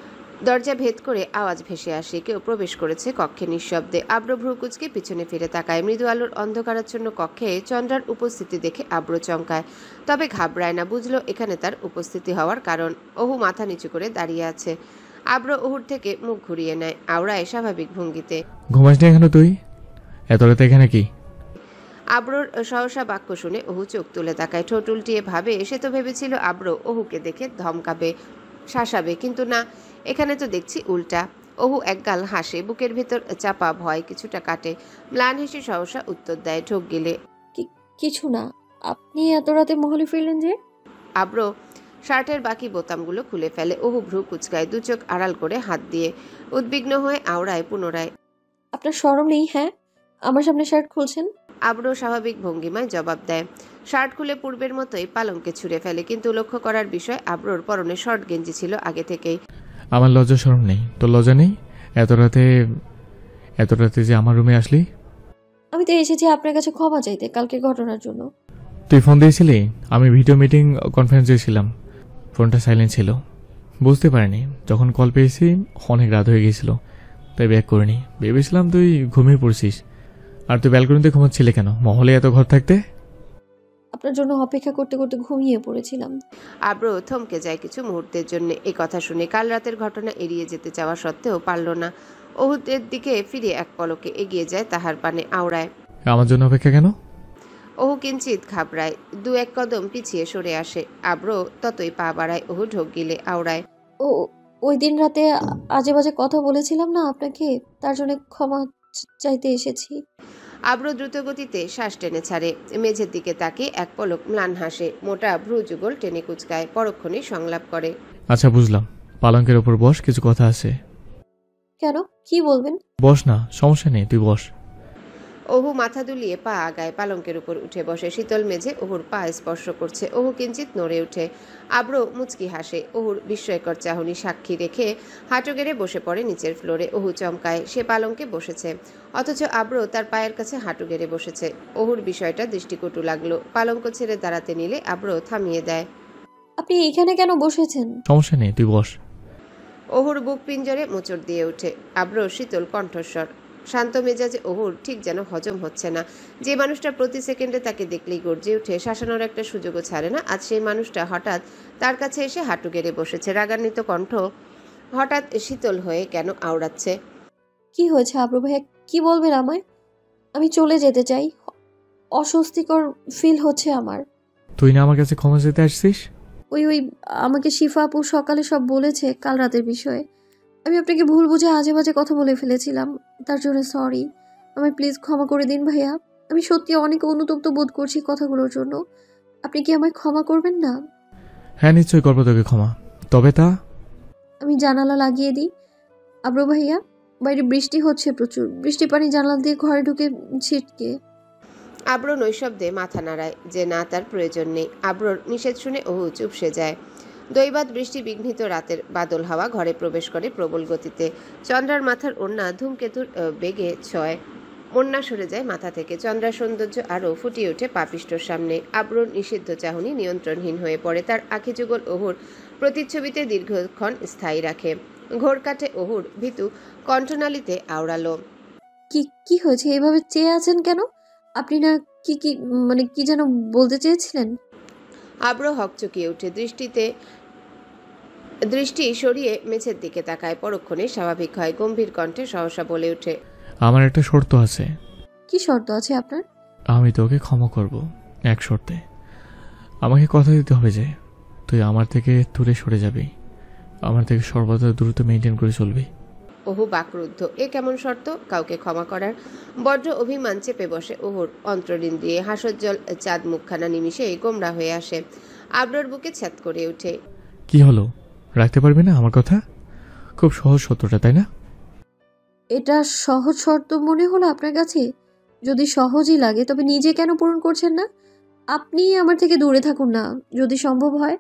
দরজা ভেদ করে আওয়াজ ভেসে আসে। কেউ প্রবেশ করেছে কক্ষে নিঃশব্দে। আব্র ভ্রুকুচকে পিছনে ফিরে তাকায়। মৃদু আলোর অন্ধকারাচ্ছন্ন কক্ষে চন্দ্রার উপস্থিতি দেখে আব্র চমকায়, তবে ঘাবড়ায় না। বুঝলো এখানে তার উপস্থিতি হওয়ার কারণ। ওহু মাথা নিচু করে দাঁড়িয়ে আছে। আব্র ওহুর থেকে মুখ ঘুরিয়ে নেয়, আওড়ায় স্বাভাবিক ভঙ্গিতে। ঘুমাসনি এখনো তুই? এত রাতে এখানে কি? আব্রর সহসা বাক্য শুনে ওহু চোখ তুলে তাকায়। ঠোঁট উল্টিয়ে ভাবে সে তো ভেবেছিল আব্র ওহুকে দেখে ধমকাবে, শাসাবে, কিন্তু না, এখানে তো দেখছি উল্টা। ওহু একগাল হাসে। বুকের ভেতর চাপা ভয় কিছুটা কাটে। ম্লান হেসে সহসা উত্তর দেয় ঢোক গিলে, কিছু না। আপনি এত রাতে মহলে ফিরলেন যে? আব্র শার্টের বাকি বোতামগুলো খুলে ফেলে। ওহু ভ্রু কুচকায়, দু চোখ আড়াল করে হাত দিয়ে। উদ্বিগ্ন হয়ে আওড়ায় পুনরায়, আপনার শরম নেই? হ্যাঁ, আমার সামনে শার্ট খুলছেন। আব্র স্বাভাবিক ভঙ্গিমায় জবাব দেয়। শার্ট খুলে পূর্বের মতোই পালঙ্কে ছুঁড়ে ফেলে। কিন্তু লক্ষ্য করার বিষয় আব্রর পরনে শর্ট গেঞ্জি ছিল আগে থেকেই। আমার লজ্জা শরম নেই? তোর লজ্জা নেই? এত রাতে যে আমার রুমে আসলি? আমি তো এসেছি আপনার কাছে ক্ষমা চাইতে কালকে ঘটনার জন্য। তুই ফোন দিয়েছিলি? আমি ভিডিও মিটিং কনফারেন্সে ছিলাম, ফোনটা সাইলেন্ট ছিল, বুঝতে পারিনি। যখন কল পেয়েছি অনেক রাত হয়ে গিয়েছিল, তাই ব্যাক করিনি। ভেবেছিলাম তুই ঘুমিয়ে পড়ছিস। আর তুই ব্যালকনিতে ঘুমাচ্ছিলে কেন? মহলে এত ঘর থাকতে? আপনার জন্য অপেক্ষা করতে করতে ঘুমিয়ে পড়েছিলাম। আব্রো থমকে যায় কিছু মুহূর্তের জন্য। এই কথা শুনে কাল রাতের ঘটনা এড়িয়ে যেতে চাওয়া সত্ত্বেও পারল না। ওহুদের দিকে ফিরে এক পলকে এগিয়ে যায়, তাহার পানে আওড়ায়। আমার জন্য অপেক্ষা কেন? ওহু কিঞ্চিত ঘাবড়ায়, দু এক কদম পিছিয়ে সরে আসে। আব্রো ততই পা বাড়ায়। ওহু ঢোক গিলে আওড়ায়। ও ওই দিন রাতে আজে বাজে কথা বলেছিলাম না আপনাকে, তার জন্য ক্ষমা চাইতে এসেছি। আব্রো দ্রুত গতিতে শ্বাস টেনে ছাড়ে, মেঝের দিকে তাকিয়ে এক পলক ম্লান হাসে, মোটা ভ্রু যুগল টেনে কুচকায়, পরক্ষণে সংলাপ করে। আচ্ছা বুঝলাম, পালঙ্কের ওপর বস, কিছু কথা আছে। কেন, কি বলবেন? বস না, সমস্যা নেই, তুই বস। ওহু মাথা দুলিয়ে পা আগায়, পালঙ্কের উপর উঠে বসে। শীতল মেঝে ওহুর পা স্পর্শ করছে। ওহু কিঞ্চিত নড়ে ওঠে। আব্রো মুচকি হাসে। ওহুর বিস্ময়কর চাহনি সাক্ষী রেখে হাঁটু গেড়ে বসে পড়ে নিচের ফ্লোরে। ওহু চমকায়, সে পালঙ্কে বসেছে, অথচ আব্রো তার পায়ের কাছে হাঁটু গেড়ে বসেছে। ওহুর বিষয়টা দৃষ্টিকটু লাগলো। পালঙ্ক ছেড়ে দাঁড়াতে নিলে আব্রো থামিয়ে দেয়। আপনি এখানে কেন বসেছেন? সমস্যা নেই, তুই বস। ওহুর বুক পিঞ্জরে মোচড় দিয়ে ওঠে। আব্রো শীতল কণ্ঠস্বর। শান্ত মেজাজে ওহুর ঠিক যেন হজম হচ্ছে না। যে মানুষটা প্রতি সেকেন্ডে তাকে দেখলেই গর্জে উঠে, শাসানোর একটা সুযোগও ছাড়ে না, আজ সেই মানুষটা হঠাৎ তার কাছে এসে হাঁটু গেড়ে বসেছে। রাগান্বিত কণ্ঠ হঠাৎ শীতল হয়ে কেন আওড়াচ্ছে। কি হয়েছে আব্রু ভাইয়া, কি বলবেন আমায়? আমি চলে যেতে চাই, অস্বস্তিকর ফিল হচ্ছে আমার। তুই না আমার কাছে ক্ষমা চেতে আসছিস? ওই আমাকে শিফা আপু সকালে সব বলেছে কাল রাতের বিষয়ে। আমি আপনাকে ভুল বুঝে আজে বাজে কথা বলে ফেলেছিলাম, তার জন্য সরি। আমায় প্লিজ ক্ষমা করে দিন ভাইয়া। আমি সত্যি অনেক অনুতপ্ত বোধ করছি কথাগুলোর জন্য। আপনি কি আমায় ক্ষমা করবেন না? হ্যাঁ নিশ্চয়ই করবো তোকে ক্ষমা, তবে তা আমি জানালা লাগিয়ে দিই। আব্রু ভাইয়া, বাইরে বৃষ্টি হচ্ছে প্রচুর, বৃষ্টি পানি জানালা দিয়ে ঘরে ঢুকে ছিটকে। আব্রো নৈশব্দে মাথা নাড়ায় যে না, তার প্রয়োজন নেই। আব্রোর নিষেধ শুনে ওহু চুপসে যায়। দৈবাত বৃষ্টি বিঘ্নিত রাতের বাদল হাওয়া ঘরে প্রবেশ করে প্রবল গতিতে। চন্দ্রার মাথার ওড়না ধূমকেতুর বেগে ছয়, ওড়না সরে যায় মাথা থেকে। চন্দ্রার সৌন্দর্য আরও ফুটিয়ে ওঠে পাপিষ্ঠর সামনে। আব্রোর নিষিদ্ধ চাহনি নিয়ন্ত্রণহীন হয়ে পড়ে। তার আখি যুগল ওহুর প্রতিচ্ছবিতে দীর্ঘক্ষণ স্থায়ী রাখে। ঘোর কাটে ওহুর ভীতু কণ্ঠনালীতে আওড়ালো। কি হয়েছে, এভাবে চেয়ে আছেন কেন? আপনি না কি মানে কি যেন বলতে চেয়েছিলেন? আব্রো হকচকিয়ে উঠে দৃষ্টি সরিয়ে মেঝের দিকে তাকায়, পরক্ষণে স্বাভাবিক হয়। গম্ভীর কণ্ঠে সহসা বলে ওঠে, আমার একটা শর্ত আছে। কি শর্ত আছে আপনার? আমি তোকে ক্ষমা করব এক শর্তে। আমাকে কথা দিতে হবে যে তুই আমার থেকে দূরে সরে যাবি, আমার থেকে সর্বদা দ্রুত মেনটেন করে চলবি। ওহু বাকরুদ্ধ। এ কেমন শর্ত? কাউকে ক্ষমা করার বড্র অভিমান চেপে বসে ওহুর অন্তরিন্দ্রিয়ে। হাসজ্জ্বল চাঁদ মুখখানা নিমিষে গোমরা হয়ে আসে। আব্রোর বুকে ছ্যাদ করে ওঠে। কি হলো, রাখতে পারবি না আমার কথা? খুব সহজ শর্তটা, তাই না? এটা সহজ শর্ত মনে হলো আপনার কাছে? যদি সহজই লাগে তবে নিজে কেন পূরণ করছেন না? আপনি আমার থেকে দূরে থাকুন না যদি সম্ভব হয়।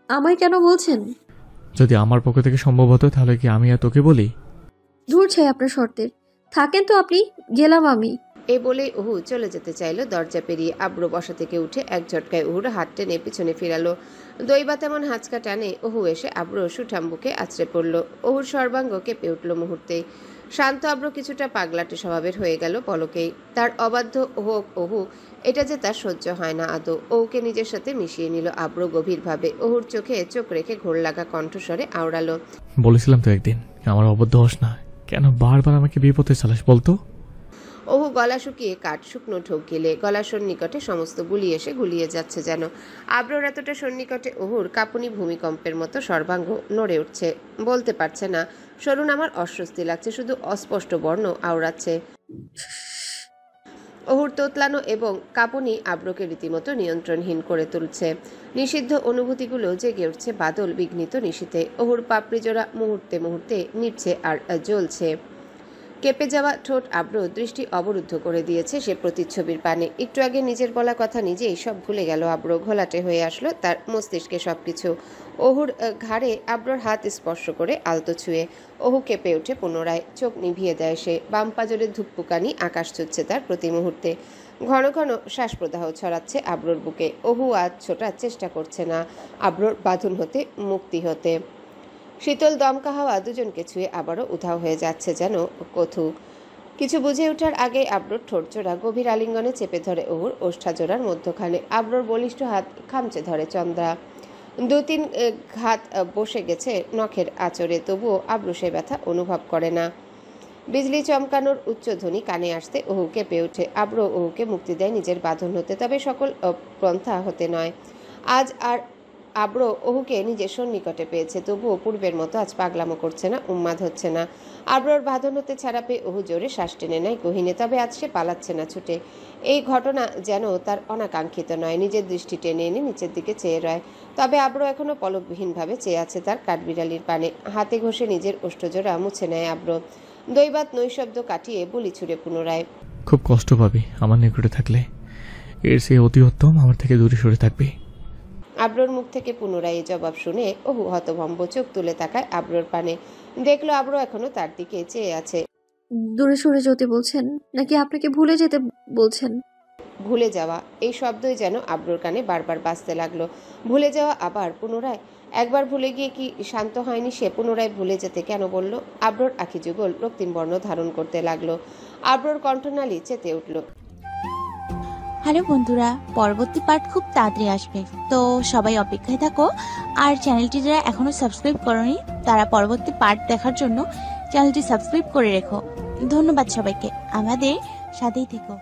আমায় কেন বলছেন? যদি আমার পক্ষ থেকে সম্ভব হতো তাহলে কি আমি আর তোকে বলি? দূর চাই আপনার শর্তের, থাকেন তো আপনি, গেলাম আমি। এ বলেই ওহু চলে যেতে চাইল। দরজা পেরিয়ে আব্রো বসা থেকে উঠে এক ঝটকায় ওহুর হাত টেনে পিছনে ফিরালো। দৈবা তেমন হাঁচকা টানে ওহু এসে আব্রোর সুঠাম বুকে আছড়ে পড়ল। ওহুর সর্বাঙ্গ কেঁপে উঠল মুহূর্তেই। শান্ত আব্রো কিছুটা পাগলাটে স্বভাবের হয়ে গেল পলকেই। তার অবাধ্য হোক ওহু, এটা যে তার সহ্য হয় না আদৌ। ওহুকে নিজের সাথে মিশিয়ে নিল আব্রো গভীরভাবে। ওহুর চোখে চোখ রেখে ঘোর লাগা কণ্ঠস্বরে আওড়ালো, বলেছিলাম তো একদিন আমার অবদ্ধ হস না, কেন বারবার আমাকে বিপদে চালাস বলতো? ওহু গলা শুকিয়ে কাঠ শুকনো ঢোক গেলে গলার সন্নিকটে সমস্ত গুলি এসে গুলিয়ে যাচ্ছে যেন। আব্রোর এতটা সন্নিকটে ওহুর কাঁপুনি ভূমিকম্পের মতো সর্বাঙ্গ নড়ে উঠছে। বলতে পারছে না, সরুন আমার অস্বস্তি লাগছে, শুধু অস্পষ্ট বর্ণ আওড়াচ্ছে। ওহুর তোতলানো এবং কাঁপুনি আব্রোকে রীতিমতো নিয়ন্ত্রণহীন করে তুলছে। নিষিদ্ধ অনুভূতিগুলো জেগে উঠছে বাদল বিঘ্নিত নিশীথে। ওহুর পাপড়িজোড়া মুহূর্তে মুহূর্তে নিচ্ছে আর জ্বলছে। কেঁপে যাওয়া ঠোঁট আব্রো দৃষ্টি অবরুদ্ধ করে দিয়েছে সে প্রতিচ্ছবির পানে। একটু আগে নিজের বলা কথা নিজেই সব ভুলে গেল আব্রো। ঘোলাটে হয়ে আসলো তার মস্তিষ্কে সবকিছু। ওহুর ঘাড়ে আব্রোর হাত স্পর্শ করে আলতো ছুঁয়ে ওহু কেঁপে ওঠে পুনরায়। চোখ নিভিয়ে দেয় সে। বাম পাজরের ধুকপুকানি আকাশ ছুটছে তার প্রতি মুহূর্তে। ঘন ঘন শ্বাস প্রদাহ ছড়াচ্ছে আব্রোর বুকে। ওহু আজ ছোটার চেষ্টা করছে না আব্রোর বাঁধন হতে মুক্তি হতে। শীতল দমকা হাওয়া দুজনকে ছুঁয়ে আবারও উধাও হয়ে যাচ্ছে যেন কোথু। কিছু বুঝে ওঠার আগে আব্রোর ঠোঁটজোড়া গভীর আলিঙ্গনে চেপে ধরে ওহুর ওষ্ঠাজোড়ার মধ্যখানে। আব্রোর বলিষ্ঠ হাত খামচে ধরে চন্দ্রা। 2-3 ঘাত বসে গেছে নখের আঁচড়ে, তবুও আব্রু সে ব্যথা অনুভব করে না। বিজলি চমকানোর উচ্চধ্বনি কানে আসতে ওহু কেঁপে ওঠে। আব্রু ওহুকে মুক্তি দেয় নিজের বাঁধন হতে, তবে সকল পন্থা হতে নয়। আজ আর আব্রো ওহুকে নিজের সন্নিকটে পেয়েছে, তবুও পূর্বের মতো আজ পাগলামো করছে না, উন্মাদ হচ্ছে না। আব্রোর বাঁধন হতে ছাড়া পেয়ে ওহু জোরে শ্বাস টেনে নেয় গহীনে, তবে আজ সে পালাচ্ছে না ছুটে। এই ঘটনা যেন তার অনাকাঙ্ক্ষিত নয়। নিজের দৃষ্টি টেনে এনে নিচের দিকে চেয়ে রয়, তবে আব্রো এখনো পলকবিহীনভাবে চেয়ে আছে তার কাঠবিড়ালির পানে। হাতে ঘষে নিজের ওষ্ঠজোড়া মুছে নেয় আব্রো। দৈবাত নৈশব্দ কাটিয়ে বলি ছুড়ে পুনরায়, খুব কষ্ট পাবি আমার নিকটে থাকলে, এর সে অতি উত্তম আমার থেকে দূরে সরে থাকবি। আব্রোর মুখ থেকে পুনরায় জবাব শুনে ওহু হতভম্ব চোখ তুলে তাকায় আব্রোর পানে। দেখলো আব্রো এখনো তার দিকে চেয়ে আছে। দূরে সরে যেতে বলছেন নাকি আপনাকে ভুলে যেতে বলছেন? ভুলে যাওয়া, এই শব্দই যেন আব্রোর কানে বারবার বাজতে লাগলো। ভুলে যাওয়া, আবার পুনরায়। একবার ভুলে গিয়ে কি শান্ত হয়নি সে? পুনরায় ভুলে যেতে কেন বলল? আব্রোর আখি যুগল রক্তিম বর্ণ ধারণ করতে লাগলো। আব্রোর কণ্ঠনালী চেতে উঠল। হ্যালো বন্ধুরা, পরবর্তী পার্ট খুব তাড়াতাড়ি আসবে, তো সবাই অপেক্ষায় থাকো। আর চ্যানেলটি যারা এখনো সাবস্ক্রাইব করোনি তারা পরবর্তী পার্ট দেখার জন্য চ্যানেলটি সাবস্ক্রাইব করে রেখো। ধন্যবাদ সবাইকে, আমাদের সাথেই থেকো।